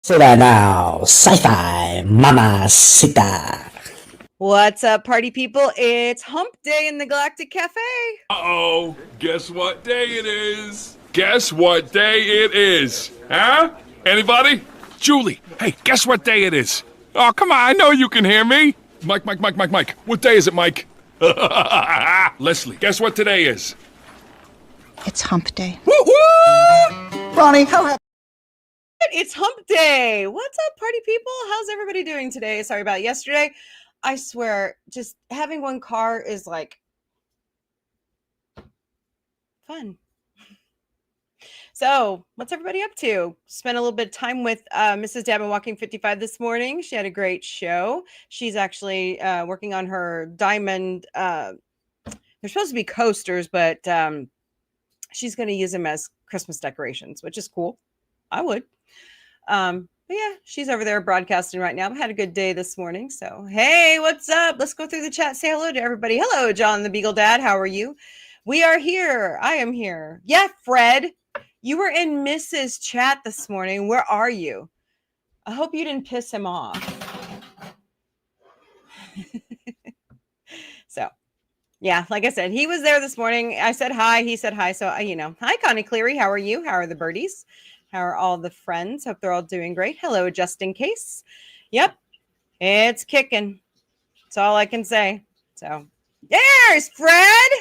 Sita now, Sci-Fi Mamacita. What's up, party people? It's Hump Day in the Galactic Cafe. Uh-oh, guess what day it is? Guess what day it is? Huh? Anybody? Julie, hey, guess what day it is? Oh, come on, I know you can hear me. Mike. What day is it, Mike? Leslie, guess what today is? It's Hump Day. Woo-woo! Ronnie, how happy? It's Hump Day. What's up, party people? How's everybody doing today? Sorry about yesterday. I swear, just having one car is like fun. So, what's everybody up to? Spent a little bit of time with Mrs. Dabin Walking 55 this morning. She had a great show. She's actually working on her diamond. They're supposed to be coasters, but she's going to use them as Christmas decorations, which is cool. I would. But yeah, she's over there broadcasting right now. I had a good day this morning. So, hey, what's up? Let's go through the chat. Say hello to everybody. Hello, John the Beagle Dad. How are you? We are here. I am here. Yeah, Fred. You were in Mrs. Chat this morning. Where are you? I hope you didn't piss him off. So, yeah, like I said, he was there this morning. I said hi. He said hi. So, hi, Connie Cleary. How are you? How are the birdies? How are all the friends? Hope they're all doing great. Hello, just in case. Yep, it's kicking. That's all I can say. So, there's Fred.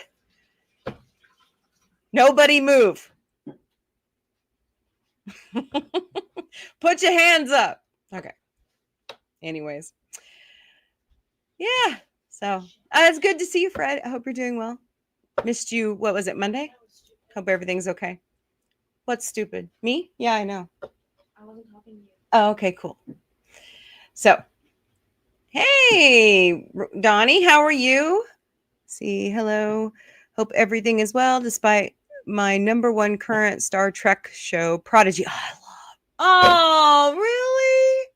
Nobody move. Put your hands up. Okay. Anyways. Yeah. So it's good to see you, Fred. I hope you're doing well. Missed you. What was it, Monday? Hope everything's okay. What's stupid? Me? Yeah, I know. I wasn't helping you. Oh, okay, cool. So, hey, Donnie, how are you? See, hello. Hope everything is well despite my number one current Star Trek show, Prodigy. Oh, really?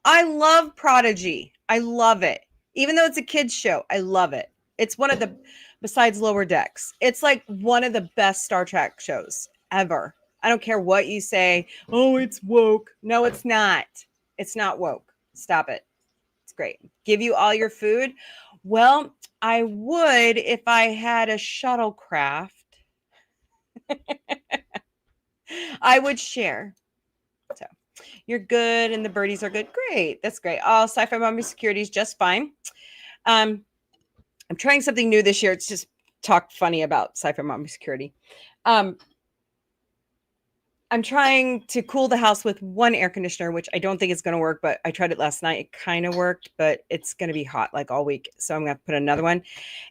I love Prodigy. I love it. Even though it's a kid's show, I love it. It's one of the, besides Lower Decks, it's like one of the best Star Trek shows ever. I don't care what you say. Oh, it's woke. No, it's not. It's not woke. Stop it. It's great. Give you all your food. Well, I would if I had a shuttlecraft. I would share. So you're good and the birdies are good. Great. That's great. Oh, Sci-Fi Mombie security is just fine. I'm trying something new this year. It's just talk funny about Sci-Fi Mombie security. I'm trying to cool the house with one air conditioner, which I don't think is going to work, but I tried it last night. It kind of worked, but it's going to be hot like all week. So I'm going to put another one.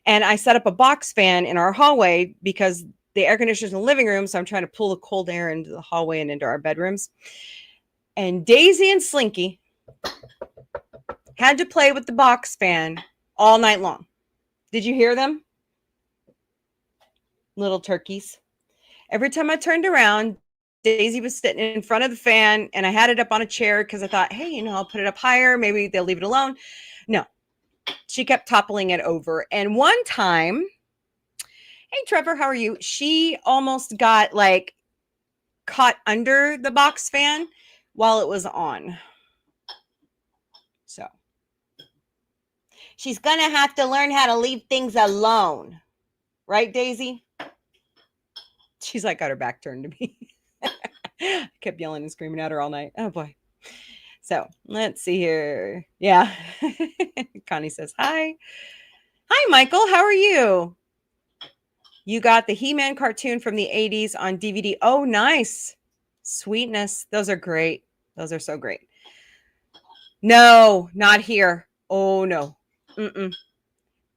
And I set up a box fan in our hallway because the air conditioner's in the living room. So I'm trying to pull the cold air into the hallway and into our bedrooms. And Daisy and Slinky had to play with the box fan all night long. Did you hear them? Little turkeys. Every time I turned around, Daisy was sitting in front of the fan and I had it up on a chair because I thought, hey, I'll put it up higher. Maybe they'll leave it alone. No, she kept toppling it over. And one time, hey, Trevor, how are you? She almost got like caught under the box fan while it was on. So she's going to have to learn how to leave things alone. Right, Daisy? She's like got her back turned to me. I kept yelling and screaming at her all night. Oh, boy. So let's see here. Yeah. Connie says, hi. Hi, Michael. How are you? You got the He-Man cartoon from the 80s on DVD. Oh, nice. Sweetness. Those are great. Those are so great. No, not here. Oh, no. Mm-mm.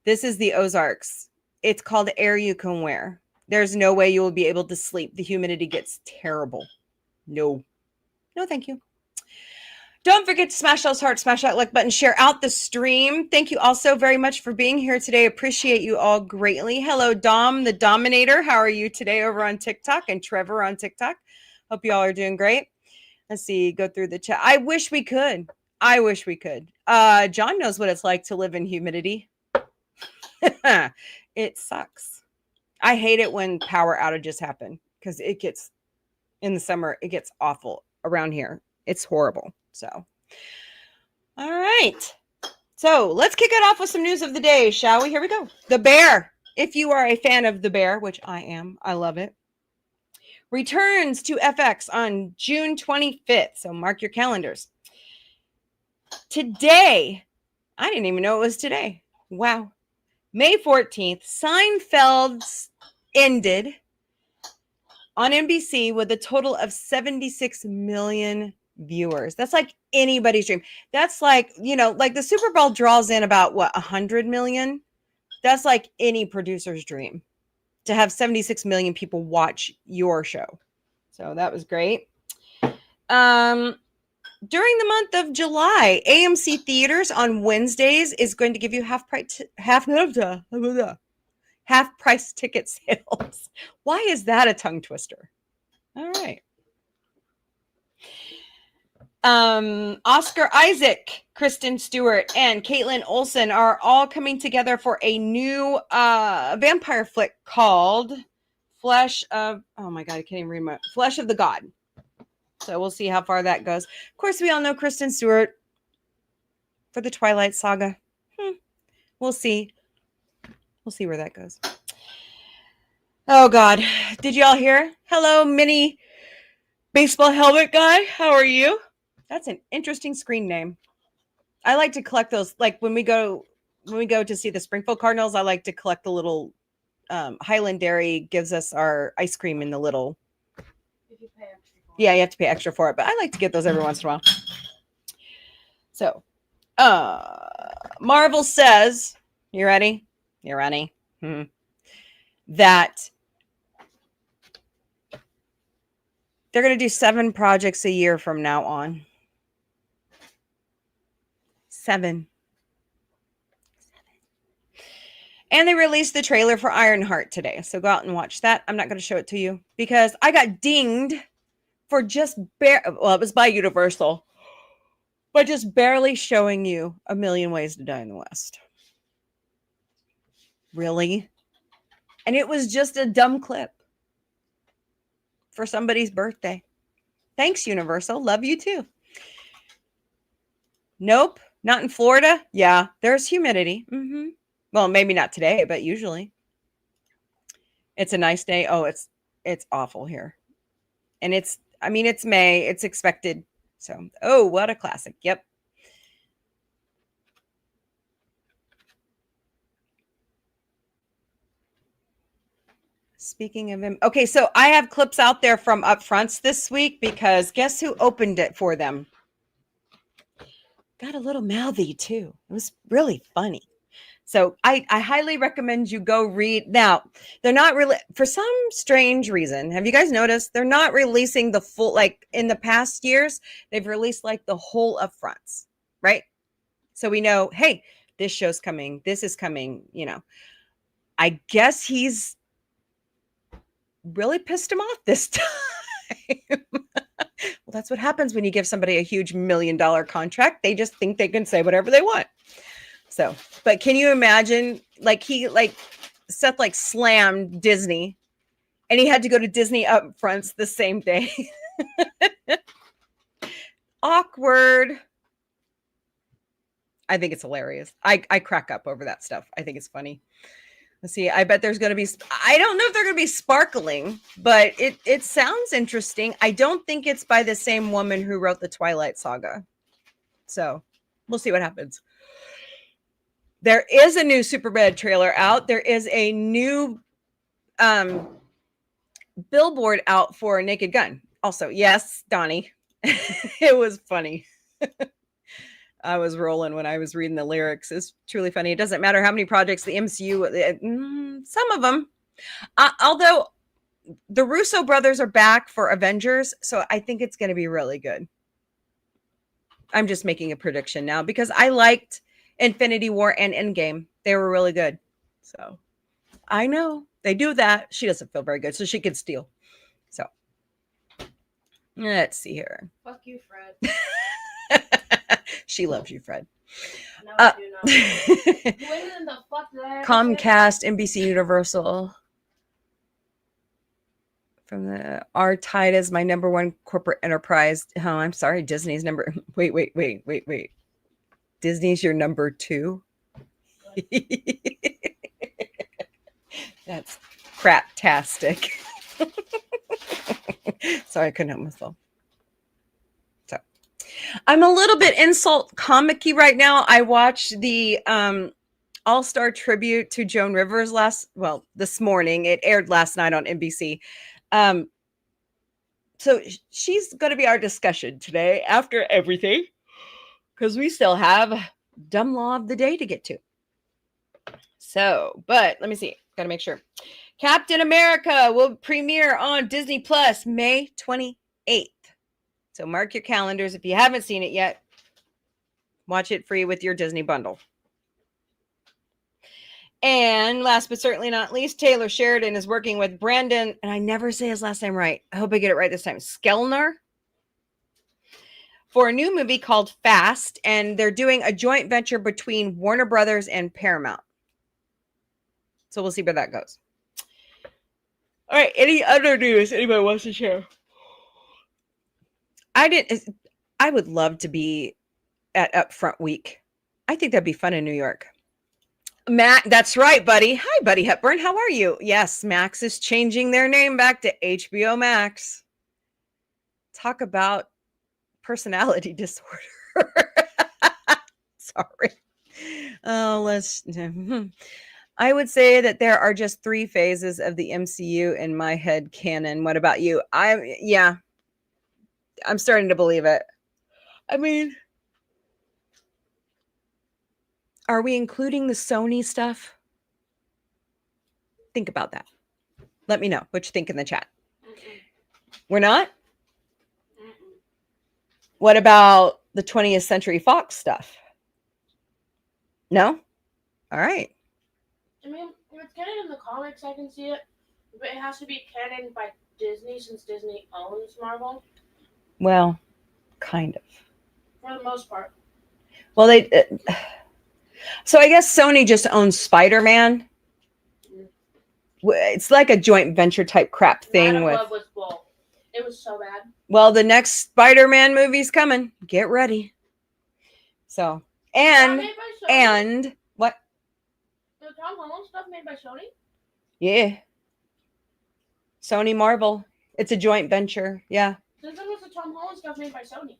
This is the Ozarks. It's called Air You Can Wear. There's no way you will be able to sleep. The humidity gets terrible. No, thank you. Don't forget to smash those hearts, smash that like button, share out the stream. Thank you all so very much for being here today. Appreciate you all greatly. Hello, Dom, the Dominator. How are you today over on TikTok? And Trevor on TikTok. Hope you all are doing great. Let's see, go through the chat. I wish we could. John knows what it's like to live in humidity. It sucks. I hate it when power outages happen because it gets, in the summer, it gets awful. around here. It's horrible. So, all right. So let's kick it off with some news of the day, shall we? Here we go. The Bear. If you are a fan of The Bear, which I am, I love it, returns to FX on June 25th. So mark your calendars. Today, I didn't even know it was today. Wow. May 14th, Seinfeld ended on NBC with a total of 76 million viewers. That's like anybody's dream. That's like, like the Super Bowl draws in about 100 million. That's like any producer's dream to have 76 million people watch your show. So that was great. During the month of July, AMC Theaters on Wednesdays is going to give you half price ticket sales. Why is that a tongue twister? All right. Oscar Isaac, Kristen Stewart, and Caitlin Olsen are all coming together for a new vampire flick called Flesh of the God. So we'll see how far that goes. Of course, we all know Kristen Stewart for the Twilight Saga. We'll see. We'll see where that goes. Oh, God. Did y'all hear? Hello, mini baseball helmet guy. How are you? That's an interesting screen name. I like to collect those. Like when we go to see the Springfield Cardinals, I like to collect the little Highland Dairy gives us our ice cream in the little. If you pay extra for it. Yeah, you have to pay extra for it, but I like to get those every once in a while. So, Marvel says, you ready? You ready? That they're going to do 7 projects a year from now on. 7. And they released the trailer for Ironheart today. So go out and watch that. I'm not going to show it to you because I got dinged for just it was by Universal, but just barely showing you A Million Ways to Die in the West. Really? And it was just a dumb clip for somebody's birthday. Thanks, Universal. Love you too. Nope. Not in Florida? Yeah, there's humidity. Well, maybe not today, but usually. It's a nice day. Oh, it's awful here. And it's May. It's expected. So, oh, what a classic. Yep. Speaking of him. Okay, so I have clips out there from Upfronts this week because guess who opened it for them? Got a little mouthy too. It was really funny. So I highly recommend you go read. Now, they're not really, for some strange reason, have you guys noticed? They're not releasing the full, like in the past years, they've released like the whole Upfronts, right? So we know, hey, this show's coming. This is coming, I guess he's really pissed him off this time. Well, that's what happens when you give somebody a huge $1 million contract. They just think they can say whatever they want. So, but can you imagine, Seth slammed Disney and he had to go to Disney Upfronts the same day. Awkward. I think it's hilarious. I crack up over that stuff. I think it's funny. Let's see. I bet there's going to be, I don't know if they're going to be sparkling, but it sounds interesting. I don't think it's by the same woman who wrote the Twilight Saga. So we'll see what happens. There is a new Superbad trailer out. There is a new billboard out for Naked Gun. Also, yes, Donnie. It was funny. I was rolling when I was reading the lyrics. It's truly funny. It doesn't matter how many projects the MCU, some of them. Although the Russo brothers are back for Avengers, so I think it's going to be really good. I'm just making a prediction now because I liked Infinity War and Endgame. They were really good. So I know they do that. She doesn't feel very good, so she can steal. So let's see here. Fuck you, Fred. She loves you, Fred. No, I do not. When in the fuck did I Comcast, NBC Universal. from the our tide is my number one corporate enterprise. Oh, I'm sorry, Disney's number. Wait. Disney's your number two. That's craptastic. Sorry, I couldn't help myself. So I'm a little bit insult comic-y right now. I watched the All-Star tribute to Joan Rivers this morning. It aired last night on NBC. So she's going to be our discussion today after everything, because we still have dumb law of the day to get to. So, but let me see. Got to make sure. Captain America will premiere on Disney Plus May 28th. So mark your calendars. If you haven't seen it yet, watch it free with your Disney bundle. And last but certainly not least, Taylor Sheridan is working with Brandon, and I never say his last name right. I hope I get it right this time. Skellner, for a new movie called Fast, and they're doing a joint venture between Warner Brothers and Paramount. So we'll see where that goes. All right, any other news anybody wants to share? I would love to be at Upfront Week. I think that'd be fun in New York. Matt, that's right, buddy. Hi, Buddy Hepburn. How are you? Yes, Max is changing their name back to HBO Max. Talk about personality disorder. Sorry. I would say that there are just 3 phases of the MCU in my head canon. What about you? I'm starting to believe it. I mean, are we including the Sony stuff? Think about that. Let me know what you think in the chat. We're not? What about the 20th Century Fox stuff? No? All right. I mean, if it's canon in the comics, I can see it. But it has to be canon by Disney, since Disney owns Marvel. Well, kind of. For the most part. Well, so I guess Sony just owns Spider-Man. It's like a joint venture type crap thing. Madam Web was bull. It was so bad. Well, the next Spider-Man movie's coming. Get ready. So, and what? The Tom Holland stuff made by Sony? Yeah. Sony Marvel. It's a joint venture. Yeah. Since it was the Tom Holland stuff made by Sony.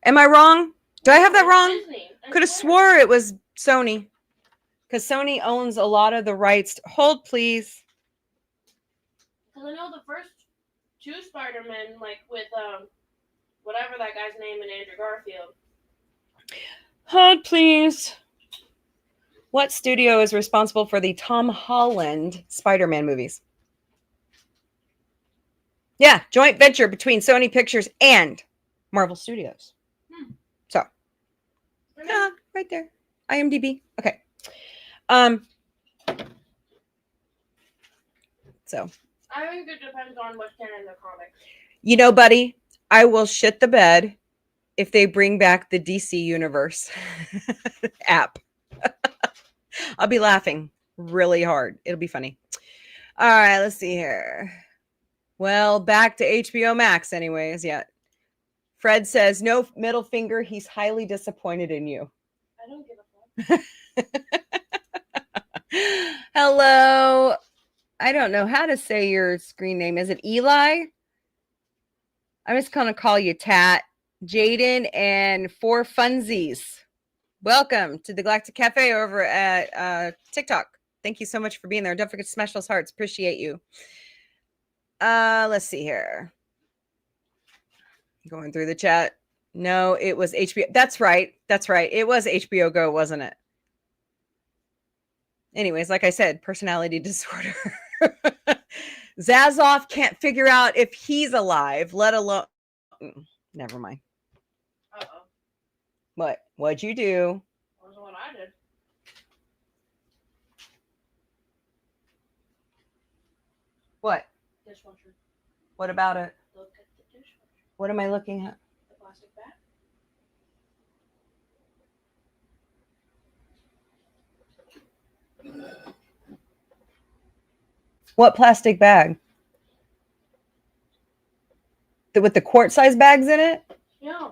Am I wrong? Do I have that wrong? Disney. Could have swore it was Sony. Because Sony owns a lot of the rights. Hold, please. Because I know the first 2 Spider-Men, like with whatever that guy's name in Andrew Garfield. Hold, please. What studio is responsible for the Tom Holland Spider-Man movies? Yeah, joint venture between Sony Pictures and Marvel Studios. So, yeah, right there. IMDb. Okay. So. I think it depends on what's canon in the comics. You know, buddy, I will shit the bed if they bring back the DC Universe app. I'll be laughing really hard. It'll be funny. All right, let's see here. Well, back to HBO Max anyways. Yeah. Fred says, no middle finger. He's highly disappointed in you. I don't give a fuck. Hello. I don't know how to say your screen name. Is it Eli? I'm just going to call you Tat, Jaden, and 4 Funsies. Welcome to the Galactic Cafe over at TikTok. Thank you so much for being there. Don't forget to smash those hearts. Appreciate you. Let's see here. Going through the chat. No, it was HBO. That's right. That's right. It was HBO Go, wasn't it? Anyways, like I said, personality disorder. Zazoff can't figure out if he's alive, let alone... Never mind. Uh-oh. What? What'd you do? That was what I did. What? Dishwasher. What about it? Look at the dishwasher. What am I looking at? The plastic bag. What plastic bag? with the quart-sized bags in it? Yeah.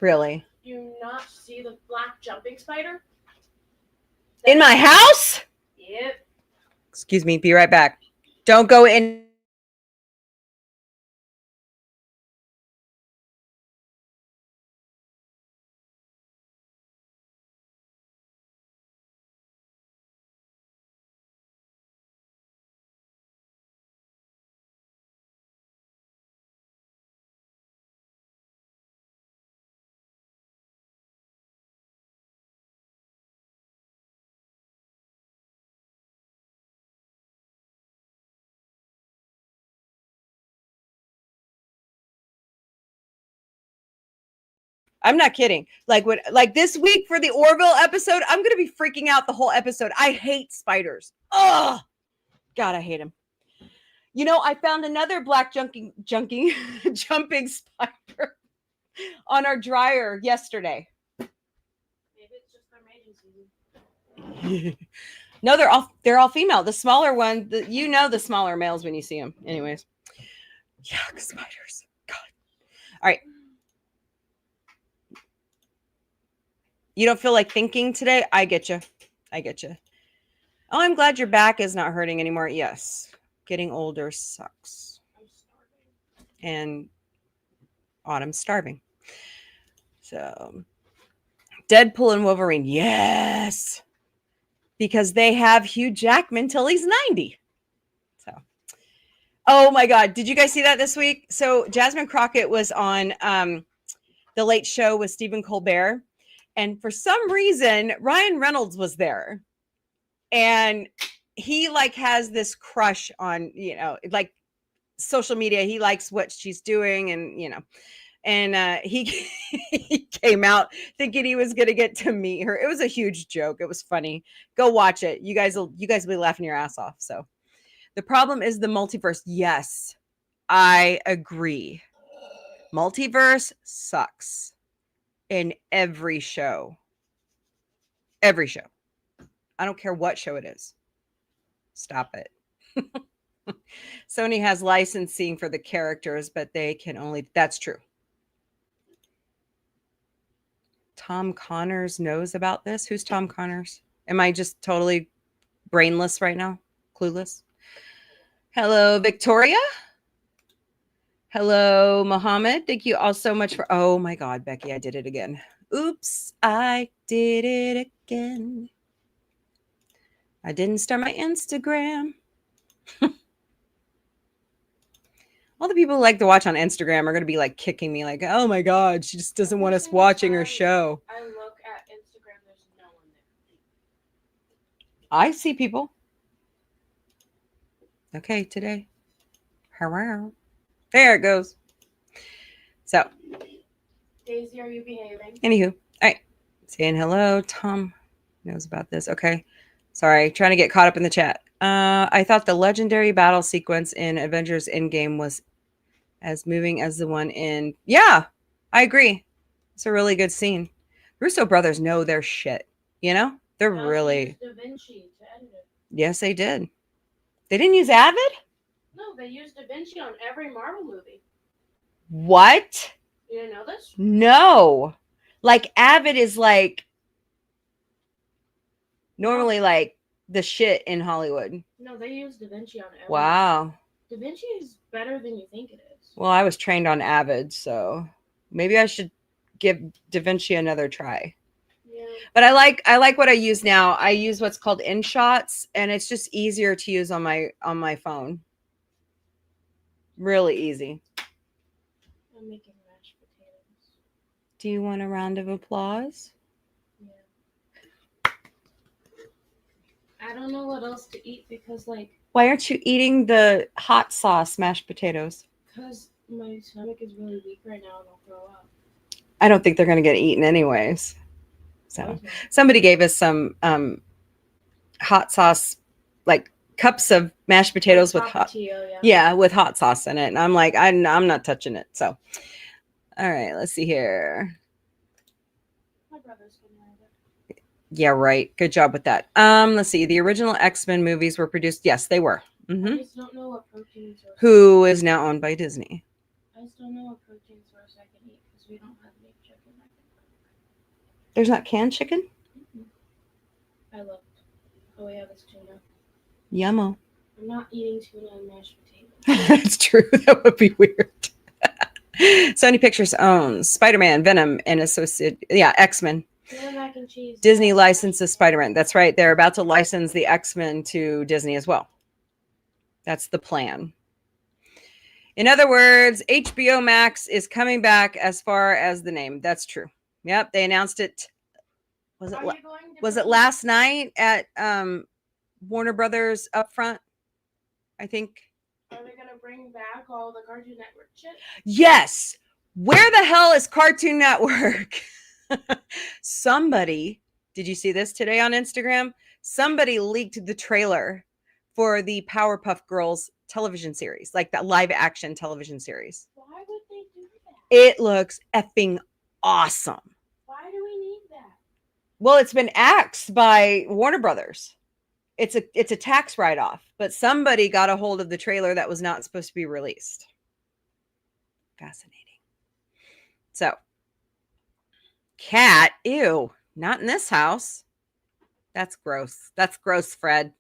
Really? Do you not see the black jumping spider? In my house? Yep. Excuse me. Be right back. Don't go in. I'm not kidding. Like this week for the Orville episode, I'm gonna be freaking out the whole episode. I hate spiders. Oh God, I hate them. You know, I found another black jumping spider on our dryer yesterday. Maybe it's just their mating season. No, they're all female. The smaller one, the smaller males when you see them. Anyways, yuck, spiders. God. All right. You don't feel like thinking today? I get you. Oh, I'm glad your back is not hurting anymore. Yes. Getting older sucks. I'm starving. And Autumn's starving. So, Deadpool and Wolverine. Yes. Because they have Hugh Jackman till he's 90. So, oh my God. Did you guys see that this week? So, Jasmine Crockett was on The Late Show with Stephen Colbert. And for some reason, Ryan Reynolds was there. And he has this crush on, social media. He likes what she's doing and he he came out thinking he was going to get to meet her. It was a huge joke. It was funny. Go watch it. You guys will be laughing your ass off. So the problem is the multiverse. Yes, I agree. Multiverse sucks. In every show. I don't care what show it is. Stop it. Sony has licensing for the characters, but they can only... That's true. Tom Connors knows about this. Who's Tom Connors? Am I just totally brainless right now? Clueless? Hello, Victoria. Hello, Mohammed. Thank you all so much for... Oh my God, Becky, I did it again. Oops, I did it again. I didn't start my Instagram. All the people who like to watch on Instagram are going to be kicking me oh my God, she just doesn't want us watching her show. I look at Instagram, there's no one there. I see people. Okay, today. Hello. There it goes. So. Daisy, are you behaving? Anywho. All right. Saying hello. Tom knows about this. Okay. Sorry. Trying to get caught up in the chat. I thought the legendary battle sequence in Avengers Endgame was as moving as the one in... Yeah, I agree. It's a really good scene. Russo brothers know their shit. They're really... Da Vinci to edit it. Yes, they did. They didn't use Avid? No, they used Da Vinci on every Marvel movie. What? You didn't know this? No. Avid is normally the shit in Hollywood. No, they used Da Vinci on every. Wow. Da Vinci is better than you think it is. Well, I was trained on Avid, so maybe I should give Da Vinci another try. Yeah. But I like what I use now. I use what's called InShots, and it's just easier to use on my phone. Really easy. I'm making mashed potatoes. Do you want a round of applause? Yeah. I don't know what else to eat because Why aren't you eating the hot sauce mashed potatoes? Because my stomach is really weak right now and I'll throw up. I don't think they're going to get eaten anyways. So Okay. somebody gave us some hot sauce, cups of mashed potatoes with hot, with hot sauce in it. And I'm like, I'm not touching it. So, all right, let's see here. My brother's gonna have it. Yeah, right. Good job with that. Let's see. The original X-Men movies were produced. Yes, they were. Hmm. I just don't know what protein source. Who is now owned by Disney. I just don't know what protein source I can eat because we don't have any chicken. There's not canned chicken? I looked. All we have is tuna. Yummo. I'm not eating tuna and mashed potatoes. That's true. That would be weird. Sony Pictures owns Spider-Man, Venom, and associate, X-Men. Tuna mac and cheese. Disney licenses Spider-Man. That's right. They're about to license the X-Men to Disney as well. That's the plan. In other words, HBO Max is coming back as far as the name. That's true. Yep, they announced it. Was it last night at Warner Brothers upfront? I think. Are they gonna bring back all the Cartoon Network shit? Yes. Where the hell is Cartoon Network? Somebody, did you see this today on Instagram? Somebody leaked the trailer for the Powerpuff Girls television series, like that live action television series. Why would they do that? It looks effing awesome. Why do we need that? Well, it's been axed by Warner Brothers. It's a tax write-off, but somebody got a hold of the trailer that was not supposed to be released. Fascinating. So, cat, ew, not in this house. That's gross. That's gross, Fred.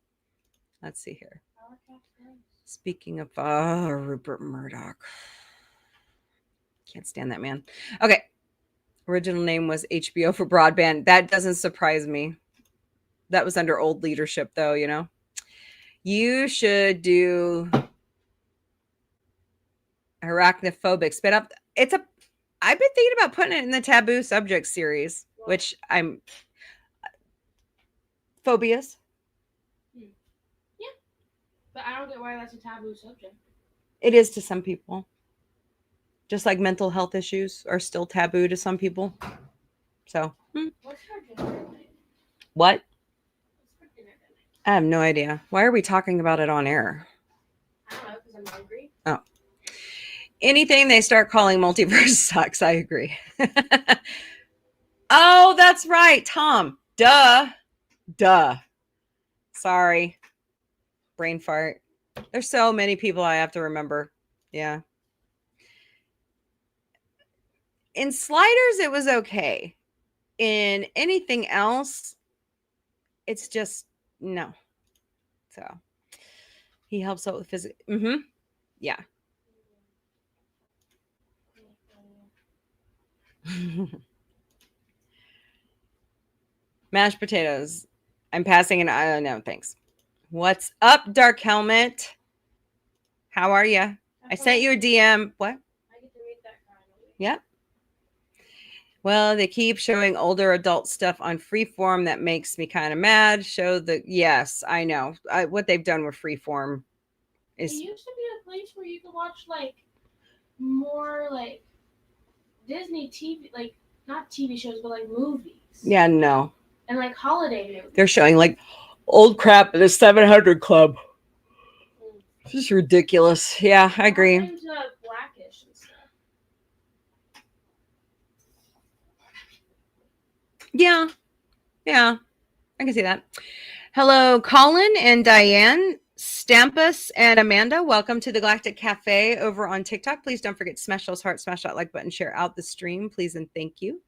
Let's see here. Speaking of Rupert Murdoch. Can't stand that man. Okay. Original name was HBO for broadband. That doesn't surprise me. That was under old leadership, though, you know. You should do arachnophobic. Spit up. I've been thinking about putting it in the taboo subject series, which I'm phobias. Yeah. But I don't get why that's a taboo subject. It is to some people. Just like mental health issues are still taboo to some people. So, What's for dinner tonight? what? What's for dinner tonight? I have no idea. Why are we talking about it on air? I don't know, because I'm hungry. Oh. Anything they start calling multiverse sucks. I agree. Oh, that's right. Tom. Duh. Sorry. Brain fart. There's so many people I have to remember. Yeah. In Sliders, it was okay. In anything else, it's just no. So he helps out with physics. Yeah. Mashed potatoes. I'm passing an I don't know. Thanks. What's up, Dark Helmet? How are you? I sent you a DM. What? I get to read that finally. Yep. Well, they keep showing older adult stuff on Freeform. That makes me kind of mad. Yes, I know. What they've done with Freeform is. It used to be a place where you could watch like more like Disney TV, like not TV shows, but like movies. Yeah, no. And like holiday movies. They're showing like old crap at the 700 Club. This is ridiculous. Yeah, I agree. What happened to Blackish and stuff? Yeah, I can see that. Hello, Colin and Diane, Stampus and Amanda. Welcome to the Galactic Cafe over on TikTok. Please don't forget to smash those hearts, smash that like button, share out the stream, please and thank you.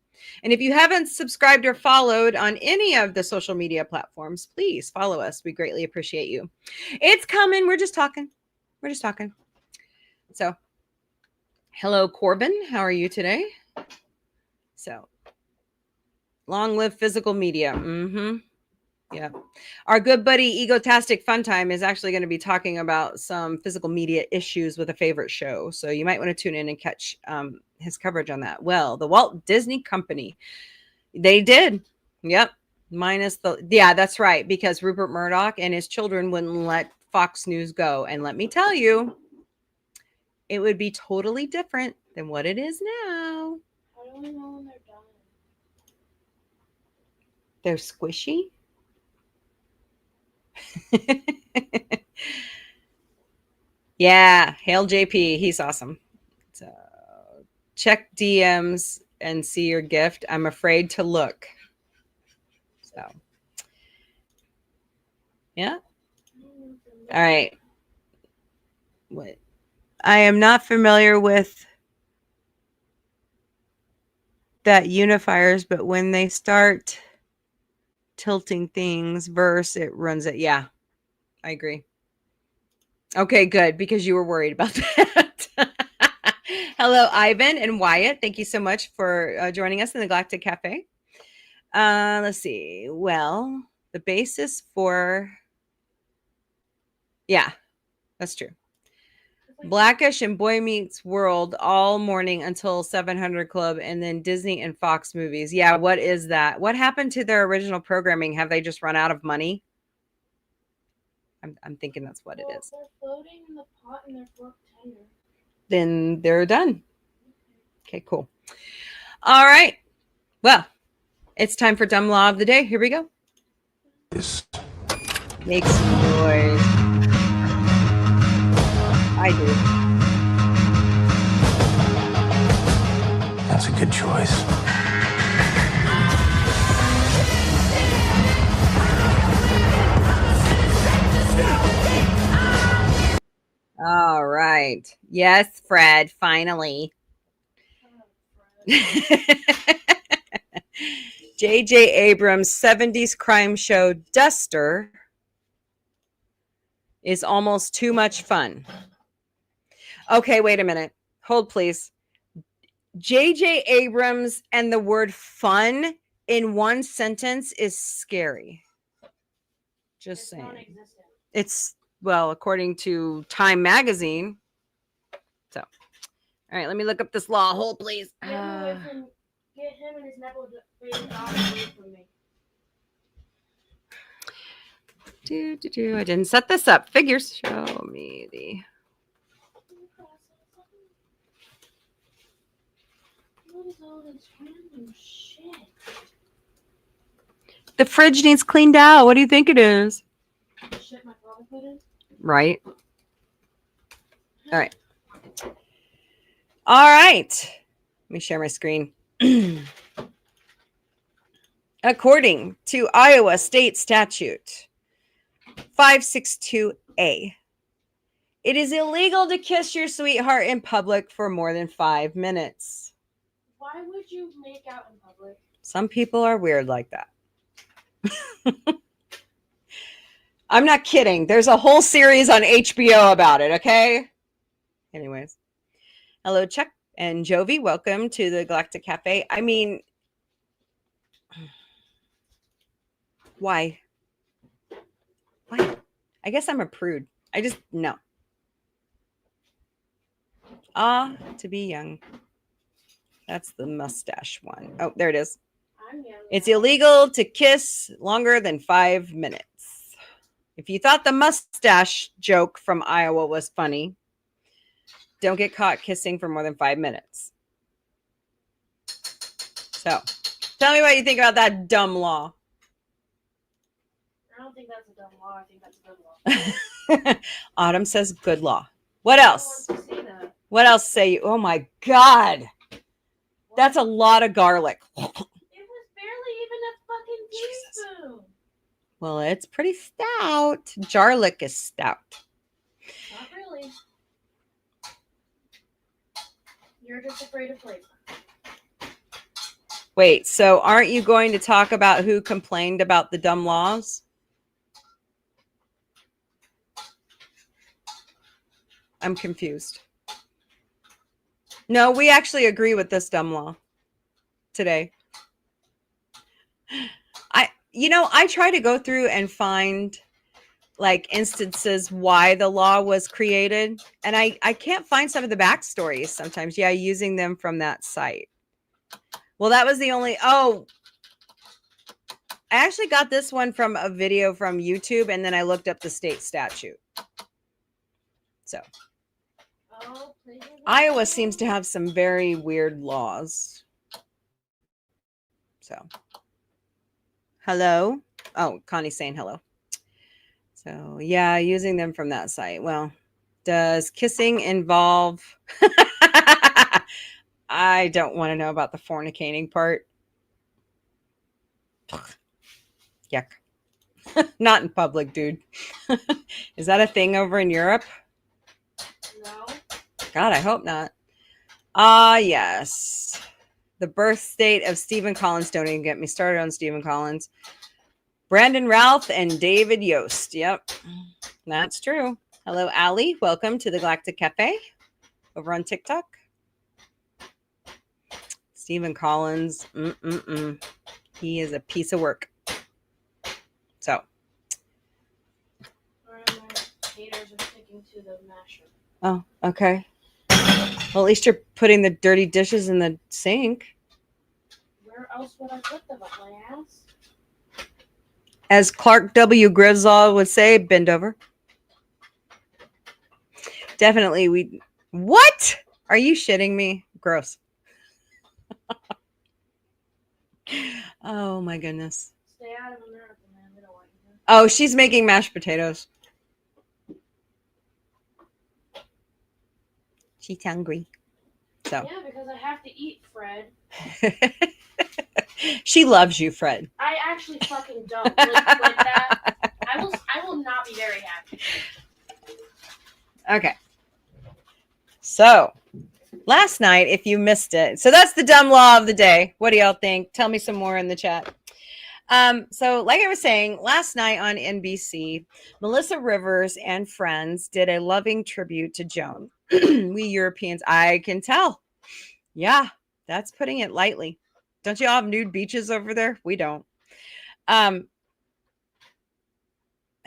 And if you haven't subscribed or followed on any of the social media platforms, please follow us. We greatly appreciate you. It's coming. We're just talking. So, hello, Corbin. How are you today? So, long live physical media. Yeah. Our good buddy Egotastic Fun Time is actually going to be talking about some physical media issues with a favorite show. So you might want to tune in and catch his coverage on that. Well, the Walt Disney Company, they did. Yep. Yeah, that's right. Because Rupert Murdoch and his children wouldn't let Fox News go. And let me tell you, it would be totally different than what it is now. How do we know when they're done? They're squishy. Yeah, hail JP. He's awesome. So check DMs and see your gift. I'm afraid to look. So yeah. All right. what? I am not familiar with that unifiers, but when they start tilting things, verse, it runs it. Yeah, I agree. Okay, good, because you were worried about that. Hello, Ivan and Wyatt. Thank you so much for joining us in the Galactic Cafe. Let's see. Well, the basis for... Yeah, that's true. Blackish and Boy Meets World all morning until 700 Club, and then Disney and Fox movies. Yeah, what is that? What happened to their original programming? Have they just run out of money? I'm thinking that's what it is. They're floating in the pot and they're fork tender. Then they're done. Okay, cool. All right. Well, it's time for Dumb Law of the Day. Here we go. This. Makes noise. I do. That's a good choice. All right. Yes, Fred, finally. J.J. Abrams' 70s crime show Duster is almost too much fun. Okay, wait a minute. Hold, please. J.J. Abrams and the word fun in one sentence is scary. Just saying. Non-existent. It's, well, according to Time Magazine. So, all right, let me look up this law. Hold, please. Get him and his nepo baby dog away from me. I didn't set this up. Figures. Show me the... What is all this random shit? The fridge needs cleaned out. What do you think it is? The shit my father put in? Right. All right. All right. Let me share my screen. According to Iowa State Statute 562A, it is illegal to kiss your sweetheart in public for more than 5 minutes. Why would you make out in public? Some people are weird like that. I'm not kidding. There's a whole series on HBO about it, okay? Anyways. Hello, Chuck and Jovi. Welcome to the Galactic Cafe. I mean, why? Why? I guess I'm a prude. I just, no. To be young. That's the mustache one. Oh, there it is. I'm young. It's illegal to kiss longer than 5 minutes. If you thought the mustache joke from Iowa was funny, don't get caught kissing for more than 5 minutes. So, tell me what you think about that dumb law. I don't think that's a dumb law. I think that's a good law. Autumn says good law. What else? I want to see that. What else say you? Oh my God. That's a lot of garlic. It was barely even a fucking teaspoon. Well, it's pretty stout. Jarlic is stout. Not really. You're just afraid of flavor. Wait, so aren't you going to talk about who complained about the dumb laws? I'm confused. No, we actually agree with this dumb law today. I try to go through and find like instances why the law was created, and I can't find some of the backstories sometimes. Yeah, using them from that site. Well, that was the only... Oh, I actually got this one from a video from YouTube, and then I looked up the state statute. So, Iowa seems to have some very weird laws. So, hello. Oh, Connie's saying hello. So, yeah, using them from that site. Well, does kissing involve... I don't want to know about the fornicating part. Yuck. Not in public, dude. Is that a thing over in Europe? God, I hope not. Ah, yes. The birth date of Stephen Collins. Don't even get me started on Stephen Collins. Brandon Routh and David Yost. Yep, that's true. Hello, Allie. Welcome to the Galactic Cafe over on TikTok. Stephen Collins. He is a piece of work. So. My haters are sticking to the masher. Oh, okay. Well, at least you're putting the dirty dishes in the sink. Where else would I put them? Up my ass? As Clark W. Griswold would say, bend over. Definitely, What? Are you shitting me? Gross. Oh, my goodness. Stay out of America, man. We don't want you here. Oh, she's making mashed potatoes. She's hungry. So. Yeah, because I have to eat, Fred. She loves you, Fred. I actually fucking don't. Like that. I will not be very happy. Okay. So, last night, if you missed it, so that's the dumb law of the day. What do y'all think? Tell me some more in the chat. So, like I was saying, last night on NBC, Melissa Rivers and friends did a loving tribute to Joan. We Europeans, I can tell. Yeah, that's putting it lightly. Don't you all have nude beaches over there? We don't. I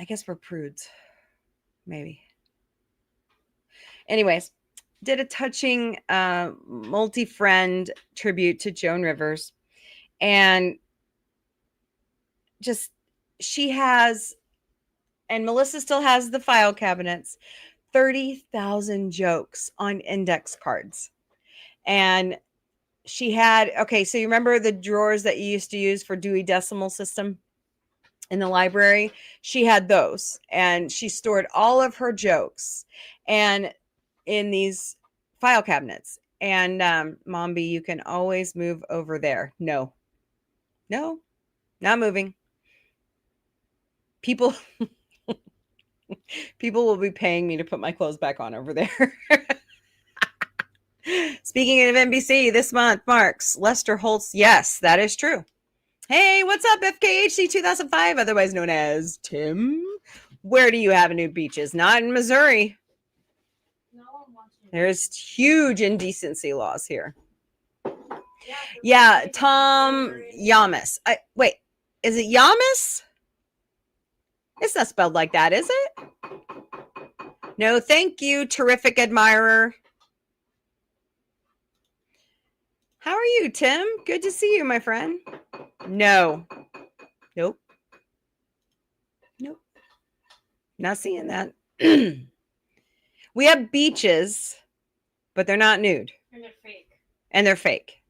guess we're prudes. Maybe. Anyways, did a touching multi-friend tribute to Joan Rivers. And just, she has, and Melissa still has the file cabinets, 30,000 jokes on index cards. And she had, okay, so you remember the drawers that you used to use for Dewey Decimal System in the library? She had those, and she stored all of her jokes and in these file cabinets. And Mombie, you can always move over there. No, not moving. People will be paying me to put my clothes back on over there. Speaking of NBC, this month marks Lester Holt's. Yes, that is true. Hey, what's up, FKHC 2005, otherwise known as Tim? Where do you have nude beaches? Not in Missouri. No one wants me. There's huge indecency laws here. Yeah, Tom Yamas. Wait, is it Yamas? It's not spelled like that, is it? No, thank you, terrific admirer. How are you, Tim? Good to see you, my friend. No. Nope. Not seeing that. We have beaches, but they're not nude. And they're fake.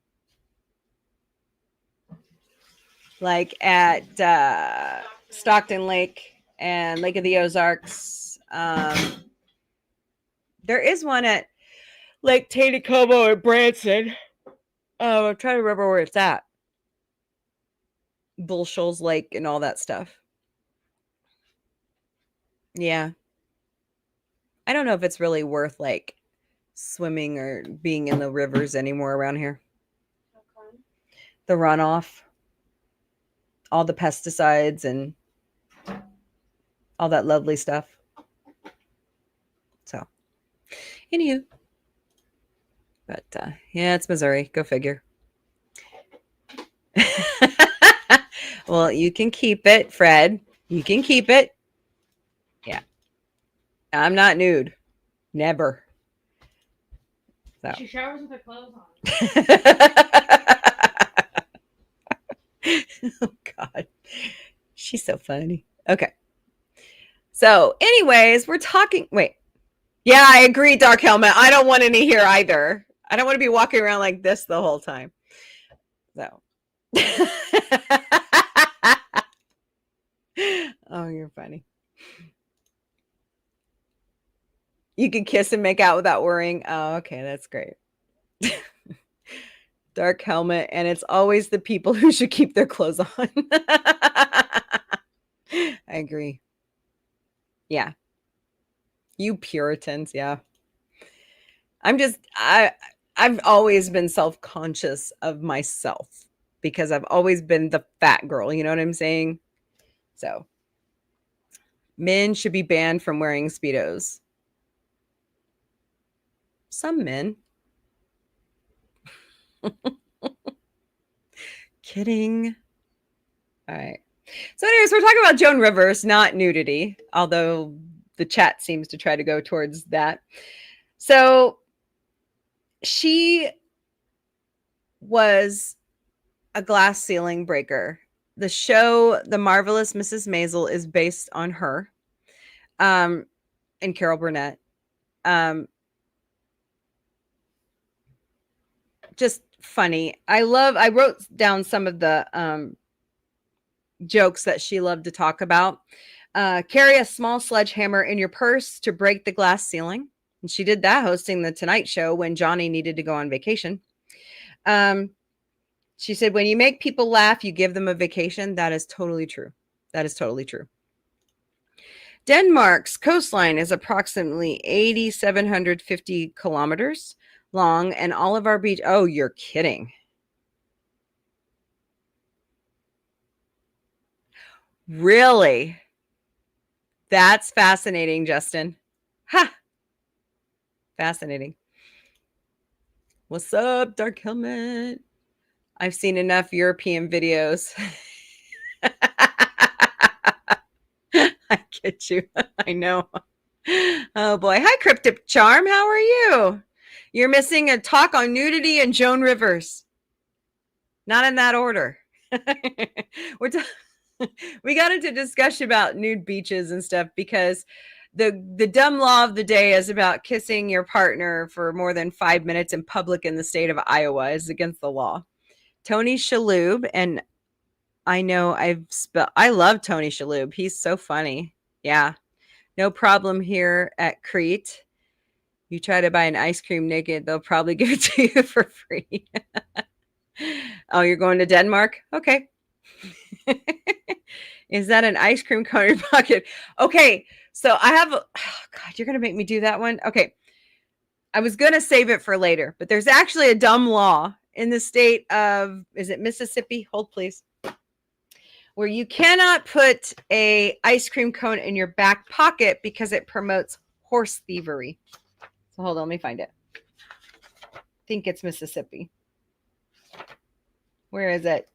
Like at Stockton Lake and Lake of the Ozarks. There is one at Lake Tanacomo at Branson. I'm trying to remember where it's at. Bull Shoals Lake and all that stuff. Yeah. I don't know if it's really worth like swimming or being in the rivers anymore around here. Okay. The runoff, all the pesticides and all that lovely stuff. So, anywho. But yeah, it's Missouri. Go figure. Well, you can keep it, Fred. You can keep it. Yeah. I'm not nude. Never. So. She showers with her clothes on. Oh, God. She's so funny. Okay. So, anyways, we're talking. Wait. Yeah, I agree, Dark Helmet. I don't want any here either. I don't want to be walking around like this the whole time. So. Oh, you're funny. You can kiss and make out without worrying. Oh, okay. That's great. Dark Helmet. And it's always the people who should keep their clothes on. I agree. Yeah. You Puritans. Yeah. I've always been self-conscious of myself because I've always been the fat girl, you know what I'm saying? So, men should be banned from wearing Speedos. Some men. Kidding. All right. So, anyways, we're talking about Joan Rivers, not nudity, although the chat seems to try to go towards that. So, she was a glass ceiling breaker. The show, The Marvelous Mrs. Maisel, is based on her, and Carol Burnett. Just funny. I wrote down some of the jokes that she loved to talk about. Carry a small sledgehammer in your purse to break the glass ceiling. And she did that hosting the Tonight Show when Johnny needed to go on vacation. She said, when you make people laugh, you give them a vacation. That is totally true. That is totally true. Denmark's coastline is approximately 8,750 kilometers long, and all of our beach. Oh, you're kidding. Really? That's fascinating, Justin. Ha! Fascinating. What's up, Dark Helmet? I've seen enough European videos. I get you. I know. Oh boy. Hi, Cryptic Charm. How are you? You're missing a talk on nudity and Joan Rivers. Not in that order. We got into discussion about nude beaches and stuff because the dumb law of the day is about kissing your partner for more than 5 minutes in public in the state of Iowa is against the law. Tony Shalhoub, and I know I love Tony Shalhoub. He's so funny. Yeah. No problem here at Crete. You try to buy an ice cream naked, they'll probably give it to you for free. Oh, you're going to Denmark? Okay. Is that an ice cream cone in your pocket? Okay. So I have, oh God, you're going to make me do that one. Okay. I was going to save it for later, but there's actually a dumb law in the state of, is it Mississippi? Hold please. Where you cannot put a ice cream cone in your back pocket because it promotes horse thievery. So hold on, let me find it. I think it's Mississippi. Where is it?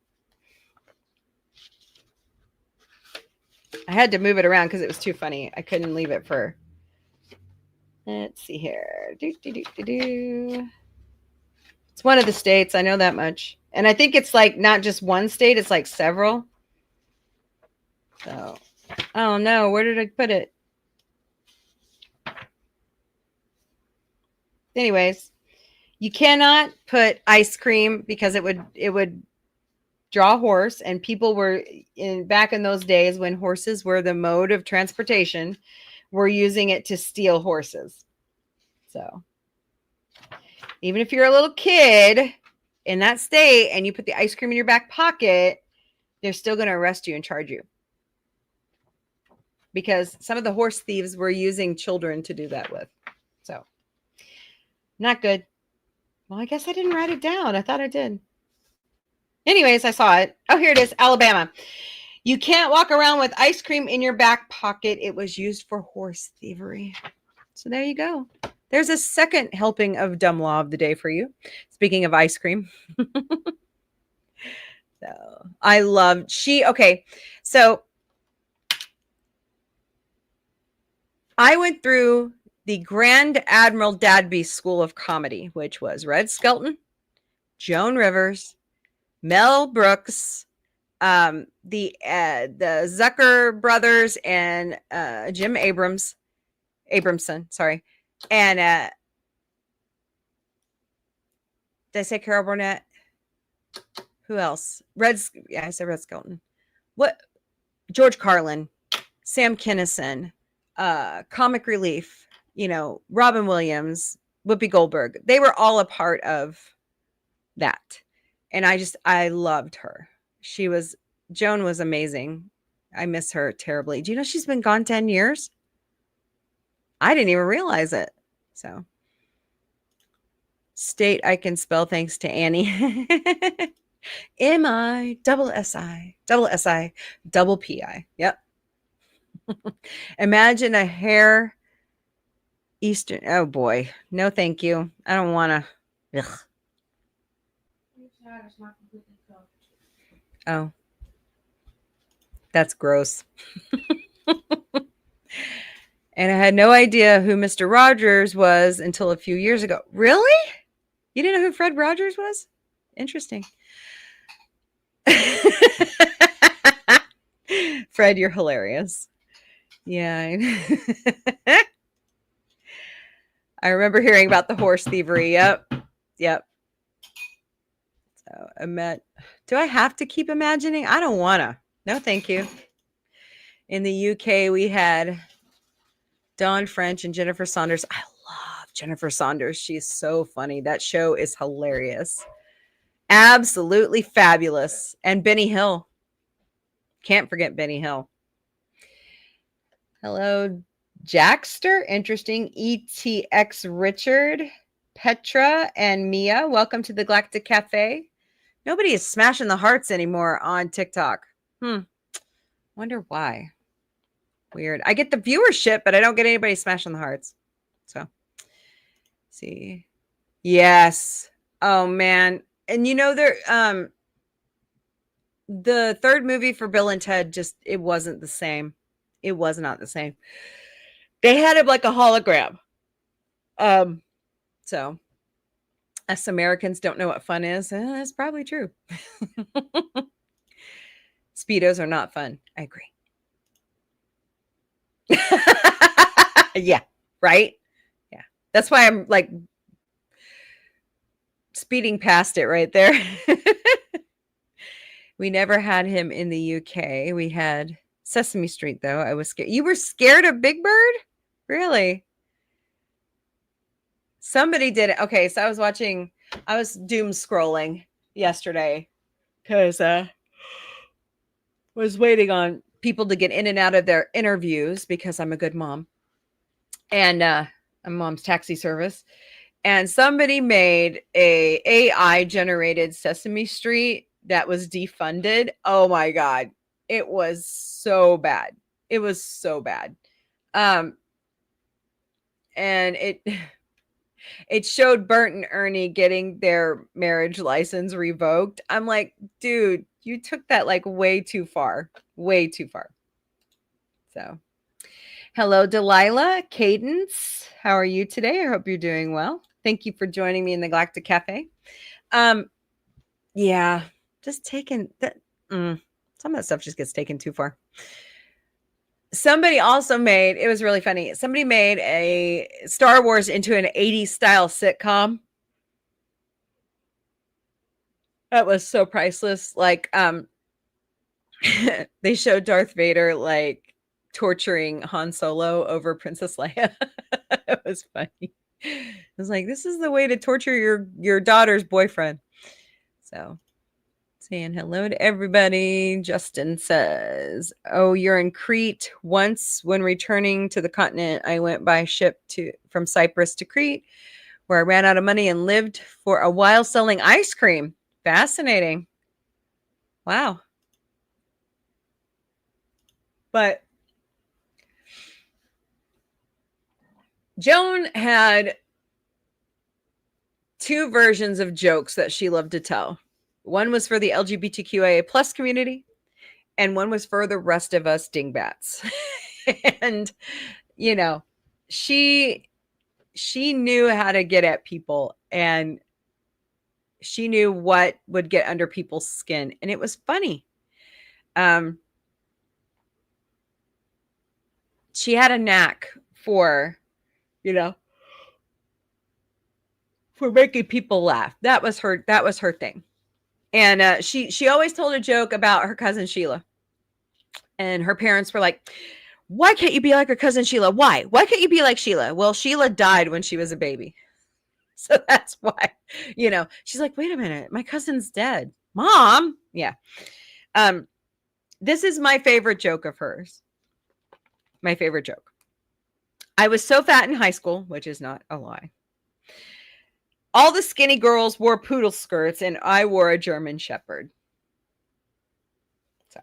I had to move it around because it was too funny. I couldn't leave it for. Let's see here. It's one of the states. I know that much. And I think it's like not just one state. It's like several. So, oh no. Where did I put it? Anyways, you cannot put ice cream because it would draw a horse. And people were back in those days when horses were the mode of transportation, were using it to steal horses. So even if you're a little kid in that state and you put the ice cream in your back pocket, they're still going to arrest you and charge you. Because some of the horse thieves were using children to do that with. So not good. Well, I guess I didn't write it down. I thought I did. Anyways, I saw it. Oh, here it is. Alabama. You can't walk around with ice cream in your back pocket. It was used for horse thievery. So there you go. There's a second helping of dumb law of the day for you. Speaking of ice cream. So I loved okay. So I went through the Grand Admiral Dadby School of Comedy, which was Red Skelton, Joan Rivers, Mel Brooks, the Zucker brothers, and Jim Abramson, sorry. And did I say Carol Burnett? Who else? I said Red Skelton. What? George Carlin, Sam Kinison, Comic Relief, Robin Williams, Whoopi Goldberg. They were all a part of that. And I loved her. Joan was amazing. I miss her terribly. Do you know she's been gone 10 years? I didn't even realize it. So State I can spell thanks to Annie. M-I, double S-I, double S-I, double P-I. Yep. Imagine a hair Eastern. Oh boy. No, thank you. I don't want to. Ugh. Oh. That's gross. And I had no idea who Mr. Rogers was until a few years ago. Really? You didn't know who Fred Rogers was? Interesting. Fred, you're hilarious. Yeah. I remember hearing about the horse thievery. Yep. Yep. So do I have to keep imagining? I don't want to. No, thank you. In the UK, we had Dawn French and Jennifer Saunders. I love Jennifer Saunders. She's so funny. That show is hilarious. Absolutely fabulous. And Benny Hill. Can't forget Benny Hill. Hello, Jackster. Interesting. ETX Richard, Petra, and Mia. Welcome to the Galactic Cafe. Nobody is smashing the hearts anymore on TikTok. Wonder why. Weird. I get the viewership, but I don't get anybody smashing the hearts. So, see. Yes. Oh man. And you know, the third movie for Bill and Ted it wasn't the same. It was not the same. They had it like a hologram. So us Americans don't know what fun is. That's probably true. Speedos are not fun. I agree. Yeah. Right. Yeah. That's why I'm like speeding past it right there. We never had him in the UK. We had Sesame Street, though. I was scared. You were scared of Big Bird? Really? Somebody did it. Okay, so I was doom scrolling yesterday because was waiting on people to get in and out of their interviews because I'm a good mom. And I'm mom's taxi service. And somebody made a AI generated Sesame Street that was defunded. Oh my God. It was so bad. It was so bad. And it showed Bert and Ernie getting their marriage license revoked. I'm like, dude, you took that like way too far. Way too far. So, hello, Delilah, Cadence. How are you today? I hope you're doing well. Thank you for joining me in the Galactic Cafe. Yeah, just taking that. Some of that stuff just gets taken too far. Somebody also made, it was really funny. Somebody made a Star Wars into an 80s style sitcom. That was so priceless. Like, they showed Darth Vader like torturing Han Solo over Princess Leia. It was funny. It was like, this is the way to torture your daughter's boyfriend. So, saying hello to everybody. Justin says, oh, you're in Crete. Once when returning to the continent, I went by ship from Cyprus to Crete, where I ran out of money and lived for a while selling ice cream. Fascinating. Wow. But Joan had two versions of jokes that she loved to tell. One was for the LGBTQIA plus community, and one was for the rest of us dingbats. And, you know, she knew how to get at people, and she knew what would get under people's skin, and it was funny. She had a knack for, you know, for making people laugh. That was her thing. And she always told a joke about her cousin Sheila. And her parents were like, why can't you be like her cousin Sheila? Why? Why can't you be like Sheila? Well, Sheila died when she was a baby. So that's why, you know, she's like, wait a minute, my cousin's dead. Mom. Yeah. This is my favorite joke of hers. My favorite joke. I was so fat in high school, which is not a lie. All the skinny girls wore poodle skirts, and I wore a German Shepherd. So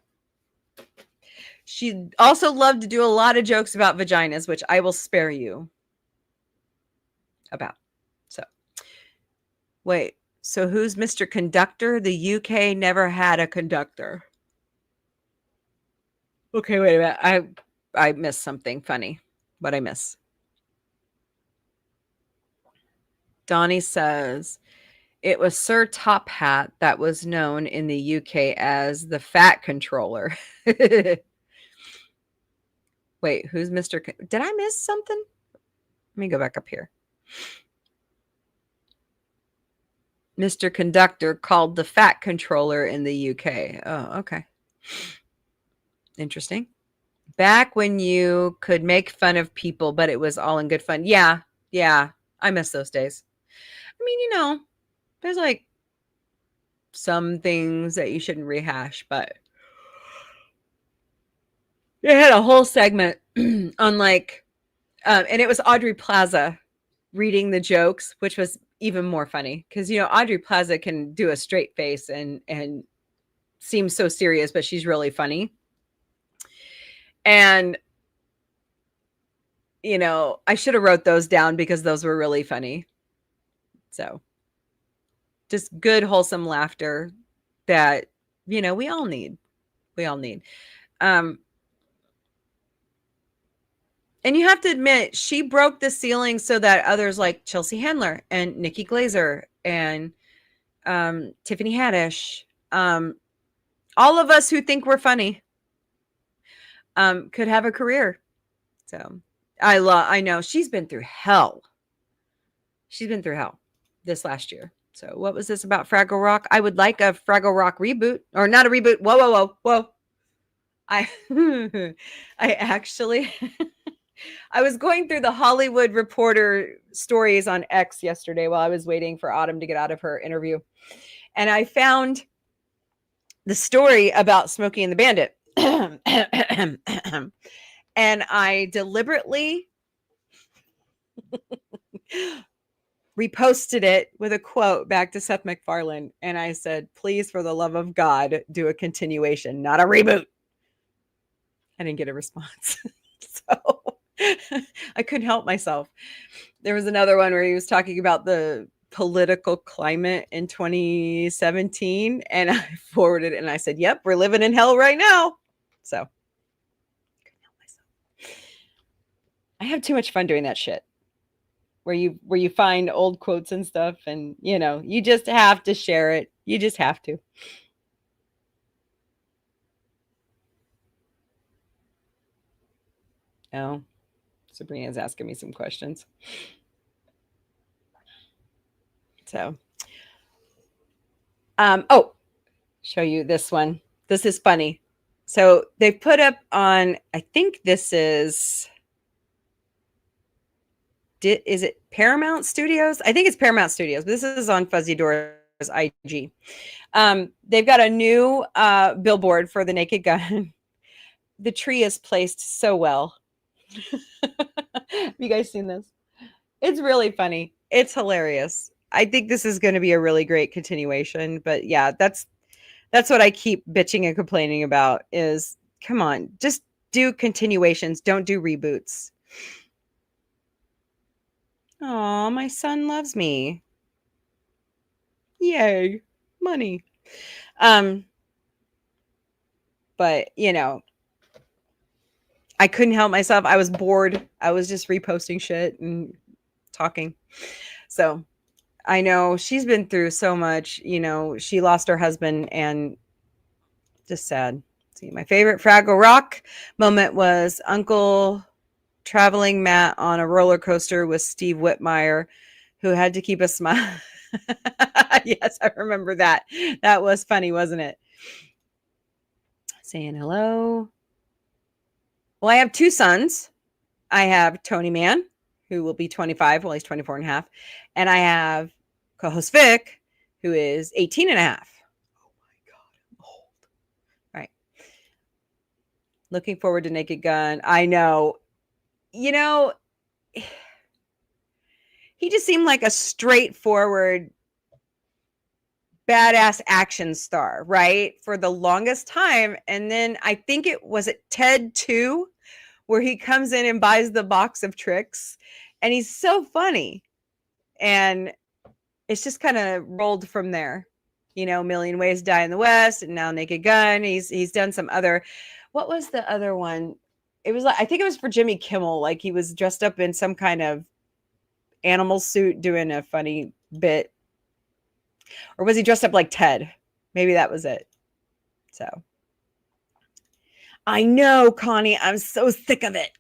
she also loved to do a lot of jokes about vaginas, which I will spare you about. So, wait. So who's Mr. Conductor? The UK never had a conductor. Okay, wait a minute. I missed something funny. What'd I miss? Donnie says it was Sir Top Hat that was known in the UK as the Fat Controller. Wait, who's Mr. Did I miss something? Let me go back up here. Mr. Conductor called the Fat Controller in the UK. Oh, okay. Interesting. Back when you could make fun of people, but it was all in good fun. Yeah. I miss those days. I mean, there's like some things that you shouldn't rehash, but they had a whole segment on like, and it was Audrey Plaza reading the jokes, which was even more funny because, Audrey Plaza can do a straight face and seems so serious, but she's really funny. And, I should have wrote those down because those were really funny. So just good, wholesome laughter that, we all need. And you have to admit, she broke the ceiling so that others like Chelsea Handler and Nikki Glazer and Tiffany Haddish, all of us who think we're funny, could have a career. So I know she's been through hell. She's been through hell this last year. So what was this about Fraggle Rock? I would like a Fraggle Rock reboot, or not a reboot. Whoa. I actually, I was going through the Hollywood Reporter stories on X yesterday while I was waiting for Autumn to get out of her interview. And I found the story about Smokey and the Bandit. And I deliberately reposted it with a quote back to Seth MacFarlane. And I said, please, for the love of God, do a continuation, not a reboot. I didn't get a response. So I couldn't help myself. There was another one where he was talking about the political climate in 2017. And I forwarded it and I said, yep, we're living in hell right now. So I couldn't help myself. I have too much fun doing that shit. Where you find old quotes and stuff, and you just have to share it. You just have to. Oh, Sabrina's asking me some questions. So, show you this one. This is funny. So they put up on, I think this is it Paramount Studios? I think it's Paramount Studios. This is on Fuzzy Dora's IG. They've got a new billboard for the Naked Gun. The tree is placed so well. Have you guys seen this? It's really funny. It's hilarious. I think this is going to be a really great continuation. But yeah, that's what I keep bitching and complaining about is, come on, just do continuations. Don't do reboots. Oh, my son loves me. Yay. Money. But, I couldn't help myself. I was bored. I was just reposting shit and talking. So I know she's been through so much. She lost her husband and just sad. See, my favorite Fraggle Rock moment was Uncle traveling Matt on a roller coaster with Steve Whitmire, who had to keep a smile. Yes, I remember that. That was funny, wasn't it? Saying hello. Well, I have two sons. I have Tony Man, who will be 25. Well, he's 24 and a half. And I have co-host Vic, who is 18 and a half. Oh my God, I'm old. Right. Looking forward to Naked Gun. I know. he just seemed like a straightforward, badass action star, right? For the longest time. And then I think it was at Ted 2, where he comes in and buys the box of tricks. And he's so funny. And it's just kind of rolled from there. You know, Million Ways to Die in the West, and now Naked Gun. He's done some other. What was the other one? It was like, I think it was for Jimmy Kimmel. Like he was dressed up in some kind of animal suit doing a funny bit. Or was he dressed up like Ted? Maybe that was it. So I know, Connie, I'm so sick of it.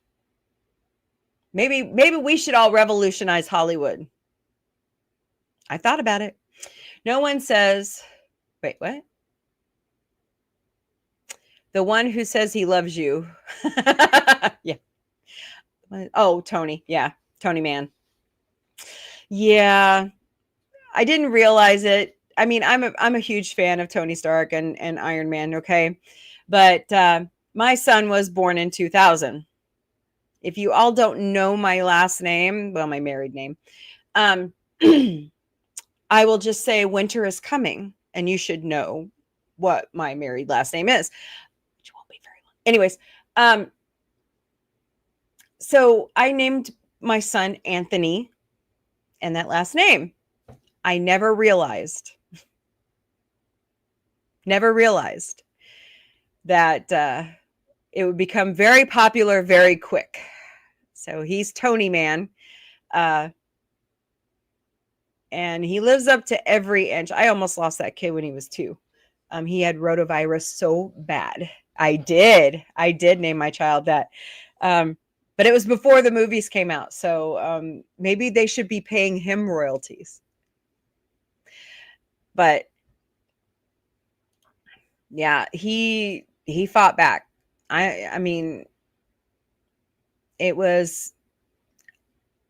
Maybe we should all revolutionize Hollywood. I thought about it. No one says, wait, what? The one who says he loves you. Yeah. Oh, Tony. Yeah. Tony Man. Yeah. I didn't realize it. I mean, I'm a huge fan of Tony Stark and Iron Man. Okay. But, my son was born in 2000. If you all don't know my last name, well, my married name, I will just say winter is coming, and you should know what my married last name is, which won't be very long. Anyways, so I named my son Anthony, and that last name, I never realized that it would become very popular very quick. So he's Tony Man. And he lives up to every inch. I almost lost that kid when he was 2. He had rotavirus so bad. I did name my child that. But it was before the movies came out. So maybe they should be paying him royalties. But yeah, he fought back. I mean, it was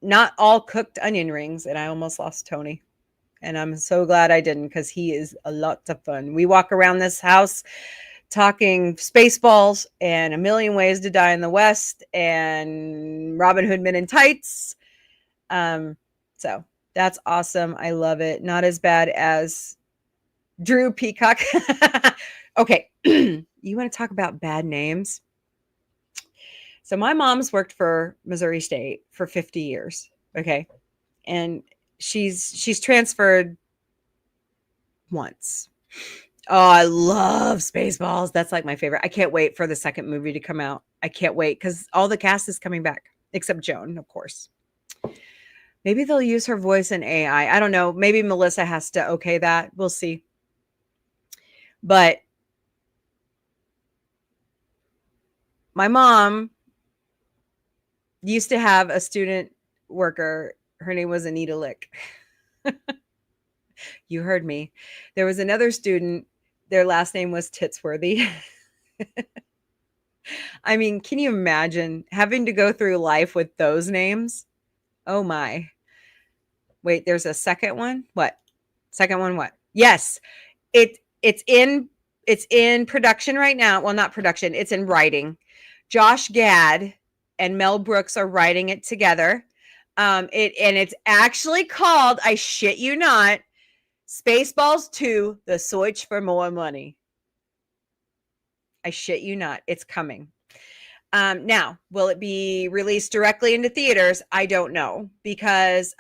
not all cooked onion rings, and I almost lost Tony. And I'm so glad I didn't, because he is a lot of fun. We walk around this house talking Spaceballs and A Million Ways to Die in the West and Robin Hood Men in Tights. So that's awesome. I love it. Not as bad as Drew Peacock. Okay. You want to talk about bad names? So my mom's worked for Missouri State for 50 years. Okay. And she's transferred once. Oh, I love Spaceballs. That's like my favorite. I can't wait for the second movie to come out. I can't wait because all the cast is coming back except Joan, of course. Maybe they'll use her voice in AI. I don't know. Maybe Melissa has to okay that. We'll see. But my mom used to have a student worker. Her name was Anita Lick. You heard me. There was another student. Their last name was Titsworthy. I mean, can you imagine having to go through life with those names? Oh my. Wait, there's a second one? What? Second one what? Yes. It's in production right now. Well, not production. It's in writing. Josh Gad and Mel Brooks are writing it together. It's actually called, I shit you not, Spaceballs 2, The Search for More Money. I shit you not. It's coming. Now, will it be released directly into theaters? I don't know, because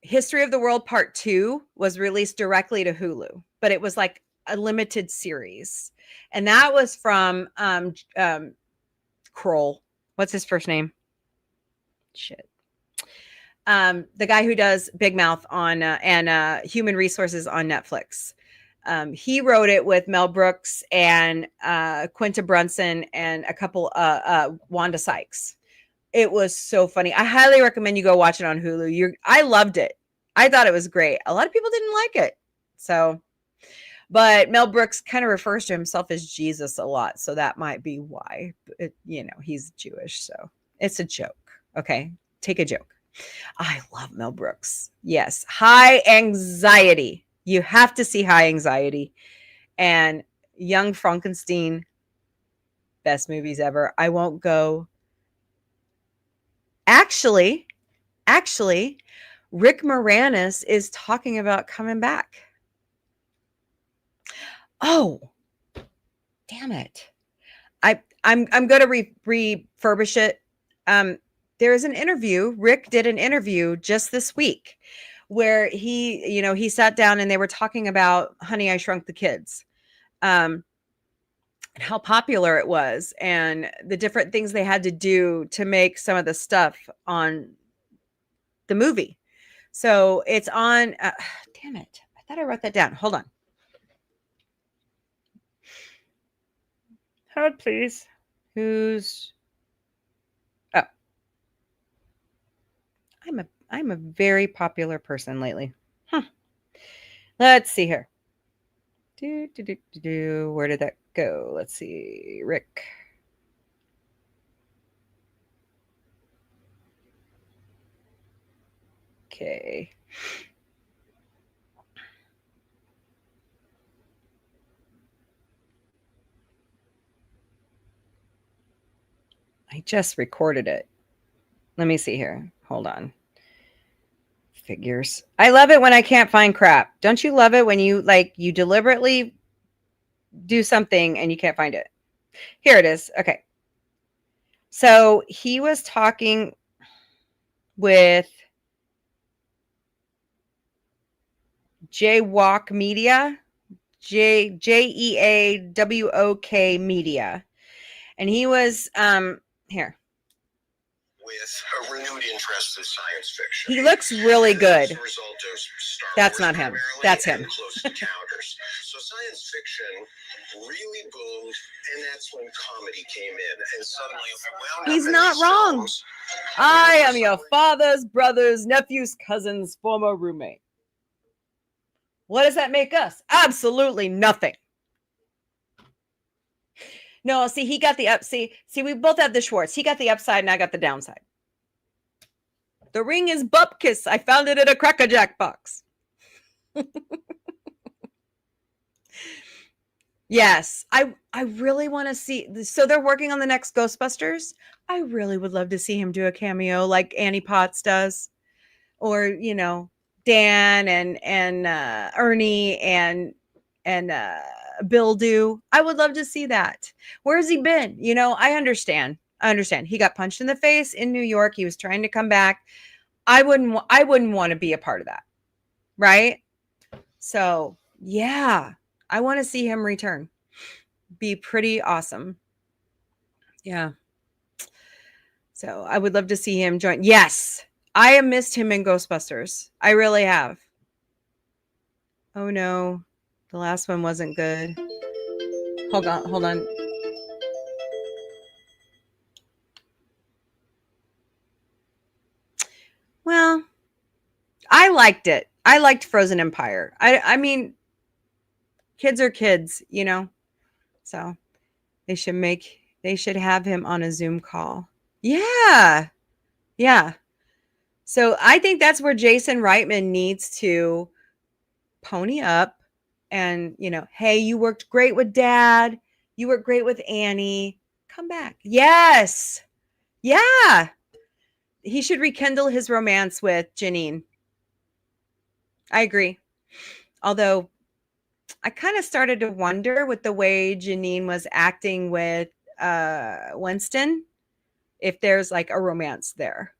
History of the World Part 2 was released directly to Hulu, but it was like a limited series. And that was from Kroll. What's his first name? Shit. The guy who does Big Mouth on and Human Resources on Netflix. He wrote it with Mel Brooks and Quinta Brunson and a couple Wanda Sykes. It was so funny. I highly recommend you go watch it on Hulu. I loved it. I thought it was great. A lot of people didn't like it. So, but Mel Brooks kind of refers to himself as Jesus a lot. So that might be why, he's Jewish. So it's a joke. Okay. Take a joke. I love Mel Brooks. Yes. High Anxiety. You have to see High Anxiety and Young Frankenstein. Best movies ever. I won't go Actually, Rick Moranis is talking about coming back. Oh, damn it. I'm going to refurbish it. There is an interview. Rick did an interview just this week where he sat down and they were talking about Honey, I Shrunk the Kids. And how popular it was and the different things they had to do to make some of the stuff on the movie. So it's on, damn it. I thought I wrote that down. Hold on. Hold, please. Oh, I'm a very popular person lately. Let's see here. Where did that go? Let's see. Rick. Okay. I just recorded it. Let me see here. Hold on. Figures. I love it when I can't find crap. Don't you love it when you deliberately do something and you can't find it? Here it is. Okay. So he was talking with Jaywalk Media, Jeawok Media. And he was here. With a renewed interest in science fiction. He looks really good. As a result of Star That's Wars not him. primarily That's and him. Close Encounters. So science fiction really boomed, and that's when comedy came in. And suddenly I wound He's up in not these wrong. films. I am your father's brother's nephew's cousin's former roommate. What does that make us? Absolutely nothing. No, see, he got the up. See, we both have the Schwartz. He got the upside and I got the downside. The ring is bupkis. I found it in a Cracker Jack box. Yes, I really want to see. So they're working on the next Ghostbusters. I really would love to see him do a cameo like Annie Potts does, or Dan and Ernie and Bill do. I would love to see that. Where has he been? I understand. He got punched in the face in New York. He was trying to come back. I wouldn't want to be a part of that. Right? So, yeah, I want to see him return. Be pretty awesome. Yeah. So, I would love to see him join. Yes. I have missed him in Ghostbusters. I really have. Oh no. The last one wasn't good. Hold on. Well, I liked it. I liked Frozen Empire. I mean, kids are kids, So they should have him on a Zoom call. Yeah. Yeah. So I think that's where Jason Reitman needs to pony up and, hey, you worked great with Dad. You worked great with Annie. Come back. Yes. Yeah. He should rekindle his romance with Janine. I agree. Although I kind of started to wonder with the way Janine was acting with Winston, if there's like a romance there.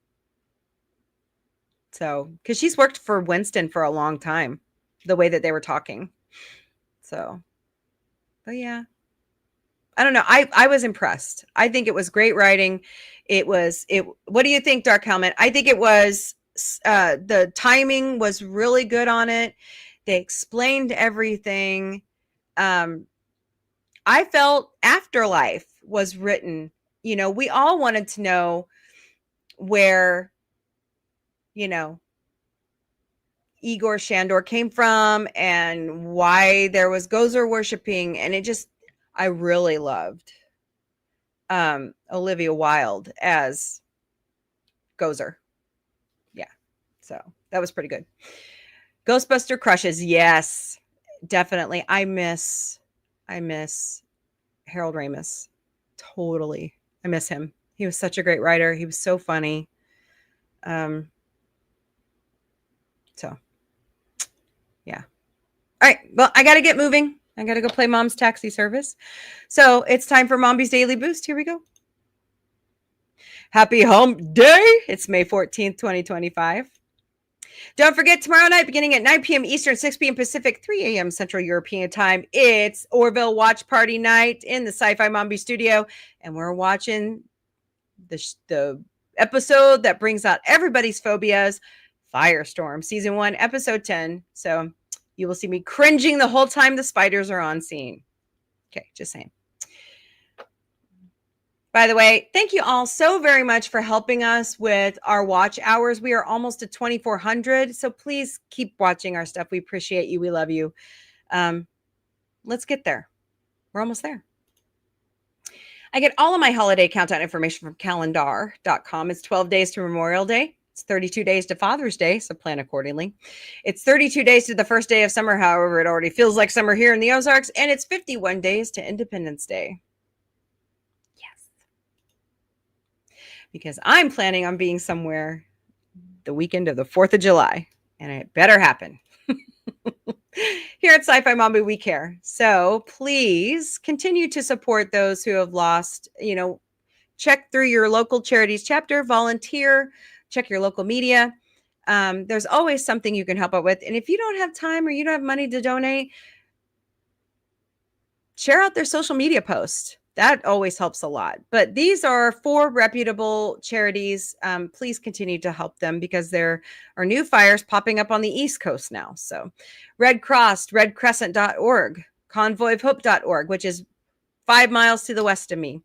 So, because she's worked for Winston for a long time, the way that they were talking. So, but yeah, I don't know. I was impressed. I think it was great writing. What do you think, Dark Helmet? I think it was, the timing was really good on it. They explained everything. I felt Afterlife was written, we all wanted to know where, Igor Shandor came from and why there was Gozer worshiping. And I really loved Olivia Wilde as Gozer. Yeah. So that was pretty good. Ghostbuster crushes. Yes, definitely. I miss Harold Ramis. Totally. I miss him. He was such a great writer. He was so funny. So, yeah. All right. Well, I got to get moving. I got to go play Mom's Taxi Service. So it's time for Mombie's Daily Boost. Here we go. Happy Hump Day. It's May 14th, 2025. Don't forget, tomorrow night, beginning at 9 p.m. Eastern, 6 p.m. Pacific, 3 a.m. Central European Time, it's Orville Watch Party Night in the Sci-Fi Mombie studio. And we're watching the episode that brings out everybody's phobias, Firestorm, Season 1, Episode 10. So you will see me cringing the whole time the spiders are on scene. Okay, just saying. By the way, thank you all so very much for helping us with our watch hours. We are almost at 2,400. So please keep watching our stuff. We appreciate you. We love you. Let's get there. We're almost there. I get all of my holiday countdown information from calendar.com. It's 12 days to Memorial Day. It's 32 days to Father's Day, so plan accordingly. It's 32 days to the first day of summer. However, it already feels like summer here in the Ozarks. And it's 51 days to Independence Day. Because I'm planning on being somewhere the weekend of the 4th of July, and it better happen. Here at Sci-Fi Mombie, we care. So please continue to support those who have lost. Check through your local charities chapter, volunteer, check your local media. There's always something you can help out with. And if you don't have time or you don't have money to donate, share out their social media posts. That always helps a lot. But these are 4 reputable charities. Please continue to help them because there are new fires popping up on the East Coast now. So Red Cross, redcrescent.org, convoyofhope.org, which is 5 miles to the west of me,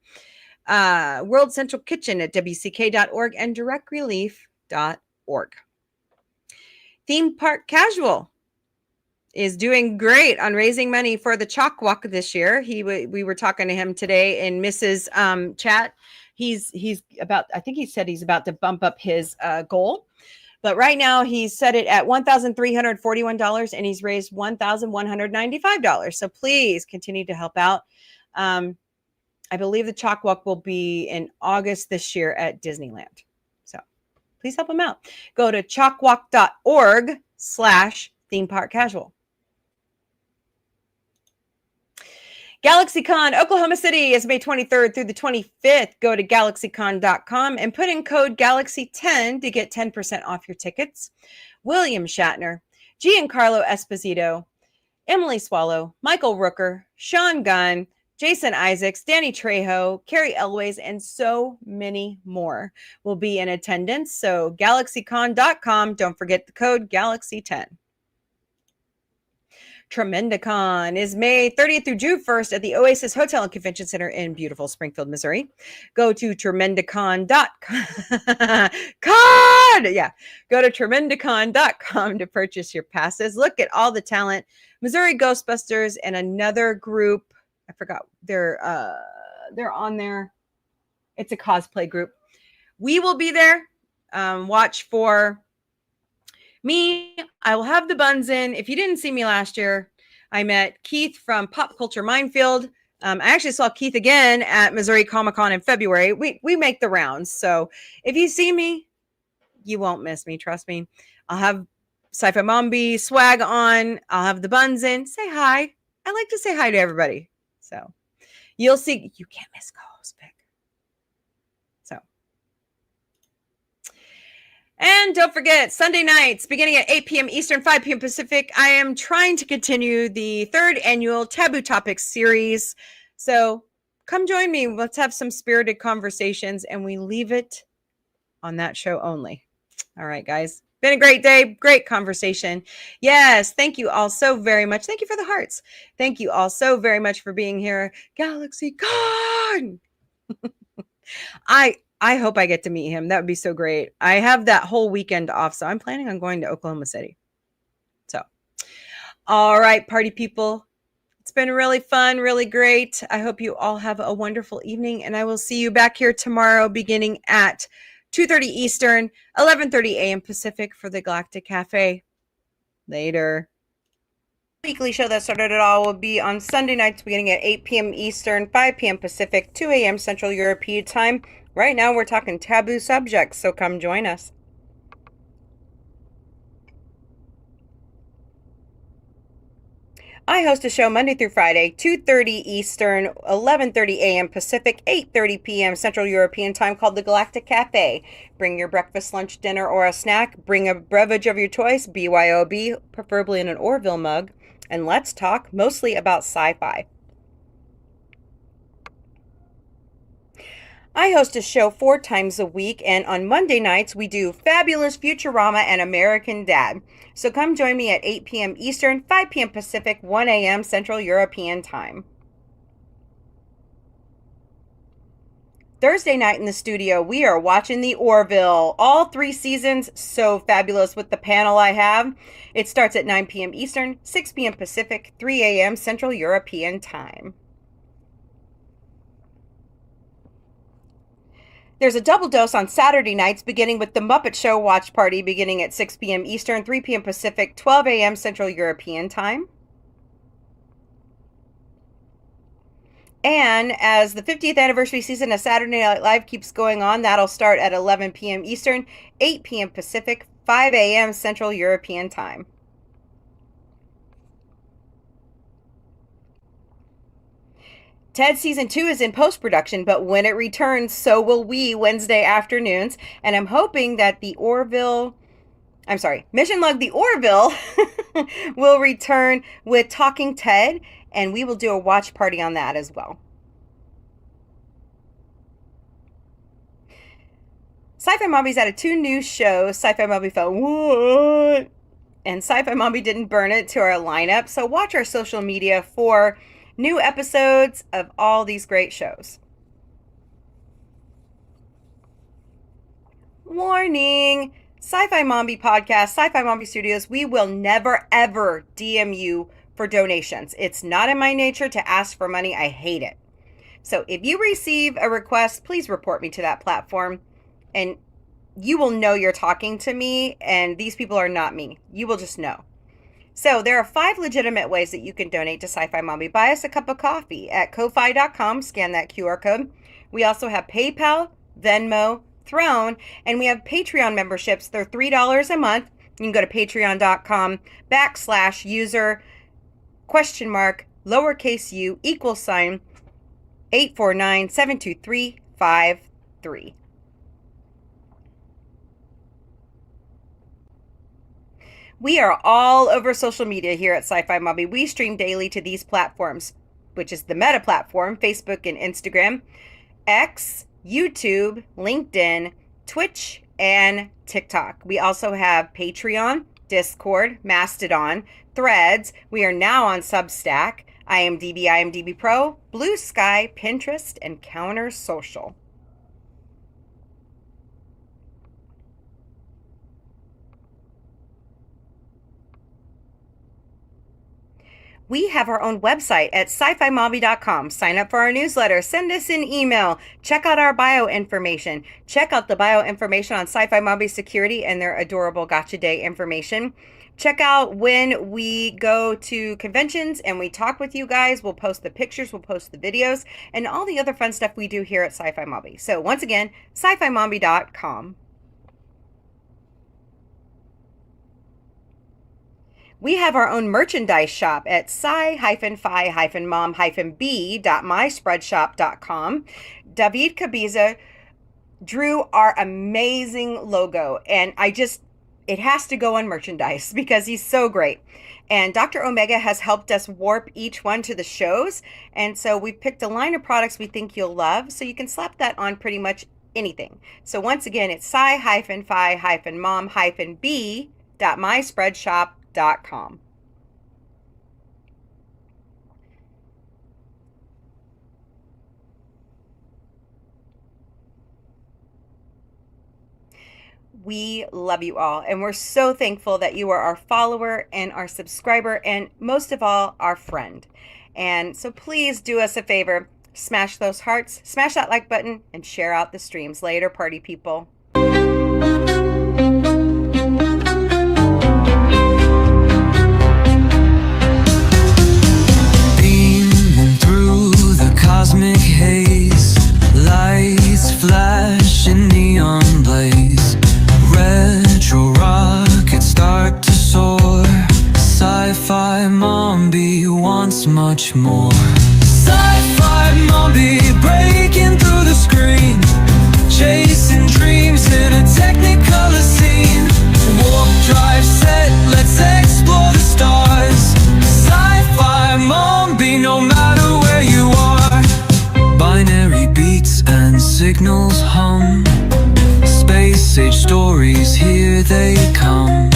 World Central Kitchen at wck.org, and directrelief.org. Theme Park Casual is doing great on raising money for the Chalk Walk this year. We were talking to him today in Mrs. Chat. He's about, I think he said he's about to bump up his goal, but right now he's set it at $1,341 and he's raised $1,195. So please continue to help out. I believe the Chalk Walk will be in August this year at Disneyland. So please help him out. Go to chalkwalk.org/theme park casual. GalaxyCon Oklahoma City is May 23rd through the 25th. Go to galaxycon.com and put in code GALAXY10 to get 10% off your tickets. William Shatner, Giancarlo Esposito, Emily Swallow, Michael Rooker, Sean Gunn, Jason Isaacs, Danny Trejo, Carrie Elways, and so many more will be in attendance. So galaxycon.com. Don't forget the code GALAXY10. Tremendicon is May 30th through June 1st at the Oasis Hotel and Convention Center in beautiful Springfield, Missouri. Go to tremendicon.com. Go to tremendicon.com to purchase your passes. Look at all the talent. Missouri Ghostbusters and another group. I forgot. They're on there. It's a cosplay group. We will be there. Watch for me. I will have the buns in. If you didn't see me last year, I met Keith from Pop Culture Minefield. I actually saw Keith again at Missouri Comic-Con in February. We make the rounds. So if you see me, you won't miss me. Trust me. I'll have Sci-Fi Mombie swag on. I'll have the buns in. Say hi. I like to say hi to everybody. So you'll see. You can't miss Ghost Pick. So. And don't forget, Sunday nights, beginning at 8 p.m. Eastern, 5 p.m. Pacific, I am trying to continue the 3rd annual Taboo Topics series. So come join me. Let's have some spirited conversations, and we leave it on that show only. All right, guys. Been a great day. Great conversation. Yes. Thank you all so very much. Thank you for the hearts. Thank you all so very much for being here. GalaxyCon! I hope I get to meet him. That would be so great. I have that whole weekend off, so I'm planning on going to Oklahoma City. So, all right, party people. It's been really fun, really great. I hope you all have a wonderful evening, and I will see you back here tomorrow beginning at 2:30 Eastern, 11:30 a.m. Pacific for the Galactic Cafe. Later. Weekly show that started it all will be on Sunday nights beginning at 8 p.m. Eastern, 5 p.m. Pacific, 2 a.m. Central European Time. Right now we're talking taboo subjects, so come join us. I host a show Monday through Friday, 2:30 Eastern, 11:30 a.m. Pacific, 8:30 p.m. Central European Time, called the Galactic Cafe. Bring your breakfast, lunch, dinner, or a snack. Bring a beverage of your choice, BYOB, preferably in an Orville mug, and let's talk mostly about sci-fi. I host a show 4 times a week, and on Monday nights we do Fabulous Futurama and American Dad. So come join me at 8 p.m. Eastern, 5 p.m. Pacific, 1 a.m. Central European Time. Thursday night in the studio, we are watching The Orville. All 3 seasons, so fabulous with the panel I have. It starts at 9 p.m. Eastern, 6 p.m. Pacific, 3 a.m. Central European Time. There's a double dose on Saturday nights, beginning with the Muppet Show Watch Party, beginning at 6 p.m. Eastern, 3 p.m. Pacific, 12 a.m. Central European Time. And as the 50th anniversary season of Saturday Night Live keeps going on, that'll start at 11 p.m. Eastern, 8 p.m. Pacific, 5 a.m. Central European Time. Ted Season 2 is in post-production, but when it returns, so will we, Wednesday afternoons. And I'm hoping that Mission Log The Orville will return with Talking Ted, and we will do a watch party on that as well. Sci-Fi Mombie's added 2 new shows. Sci-Fi Mombie felt, what? And Sci-Fi Mombie didn't burn it to our lineup, so watch our social media for new episodes of all these great shows. Warning! Sci-Fi Mombie Podcast, Sci-Fi Mombie Studios, we will never ever DM you for donations. It's not in my nature to ask for money. I hate it. So if you receive a request, please report me to that platform, and you will know you're talking to me, and these people are not me. You will just know. So there are 5 legitimate ways that you can donate to Sci-Fi Mombie. Buy us a cup of coffee at ko-fi.com. Scan that QR code. We also have PayPal, Venmo, Throne, and we have Patreon memberships. They're $3 a month. You can go to patreon.com/user !u = 849-723-53. We are all over social media here at Sci-Fi Mombie. We stream daily to these platforms, which is the Meta platform, Facebook and Instagram, X, YouTube, LinkedIn, Twitch, and TikTok. We also have Patreon, Discord, Mastodon, Threads. We are now on Substack, IMDb Pro, Blue Sky, Pinterest, and Counter Social. We have our own website at sci-fi-mombie.com. Sign up for our newsletter. Send us an email. Check out our bio information. Check out the bio information on Sci-Fi Mombie Security and their adorable Gotcha Day information. Check out when we go to conventions and we talk with you guys. We'll post the pictures, we'll post the videos, and all the other fun stuff we do here at Sci-Fi Mombie. So once again, sci-fi-mombie.com. We have our own merchandise shop at sci-fi-mom-b.myspreadshop.com. David Cabiza drew our amazing logo, and it has to go on merchandise because he's so great. And Dr. Omega has helped us warp each one to the shows, and so we've picked a line of products we think you'll love, so you can slap that on pretty much anything. So once again, it's sci-fi-mom-b.myspreadshop.com. We love you all, and we're so thankful that you are our follower and our subscriber, and most of all, our friend. And so please do us a favor, smash those hearts, smash that like button, and share out the streams. Later, party people. Cosmic haze, lights flash in neon blaze, retro rockets start to soar. Sci-Fi Mombie there's much more. Sci-fi Mombie breaking through the screen, chasing dreams in a technicolor scene. Warp drive set, let's explore the stars. Sci-fi Mombie, no matter where you are. Binary beats and signals hum, space age stories, here they come,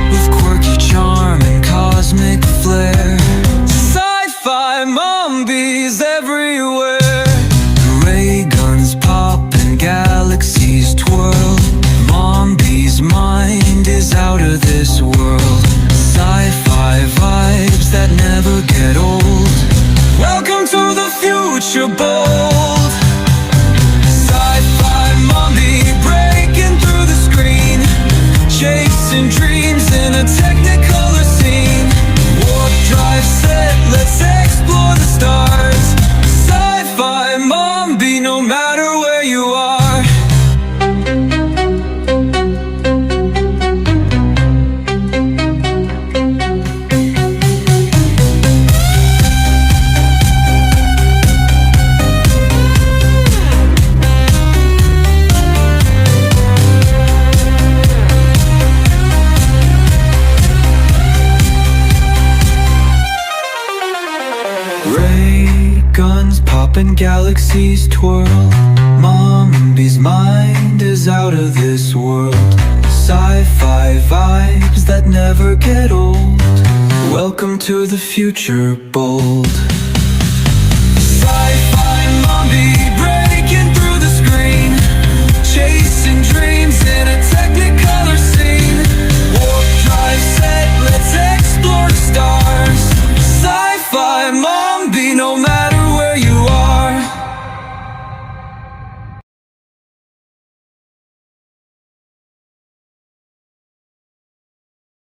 with quirky charm and cosmic flair. Sci-fi Mombies everywhere. Ray guns pop and galaxies twirl. Mombie's mind is out of this world. Sci-fi vibes that never get old. Welcome to the future, bold. Sci-fi Mombie breaking through the screen, chasing dreams in a technicolor scene. Warp drive set, let's explore the stars. Sci-fi Mombie, no matter where you are. Ray guns pop and galaxies twirl. Mombie's mind is out of this world. Sci-fi vibes that never get old. Welcome to the future, bold.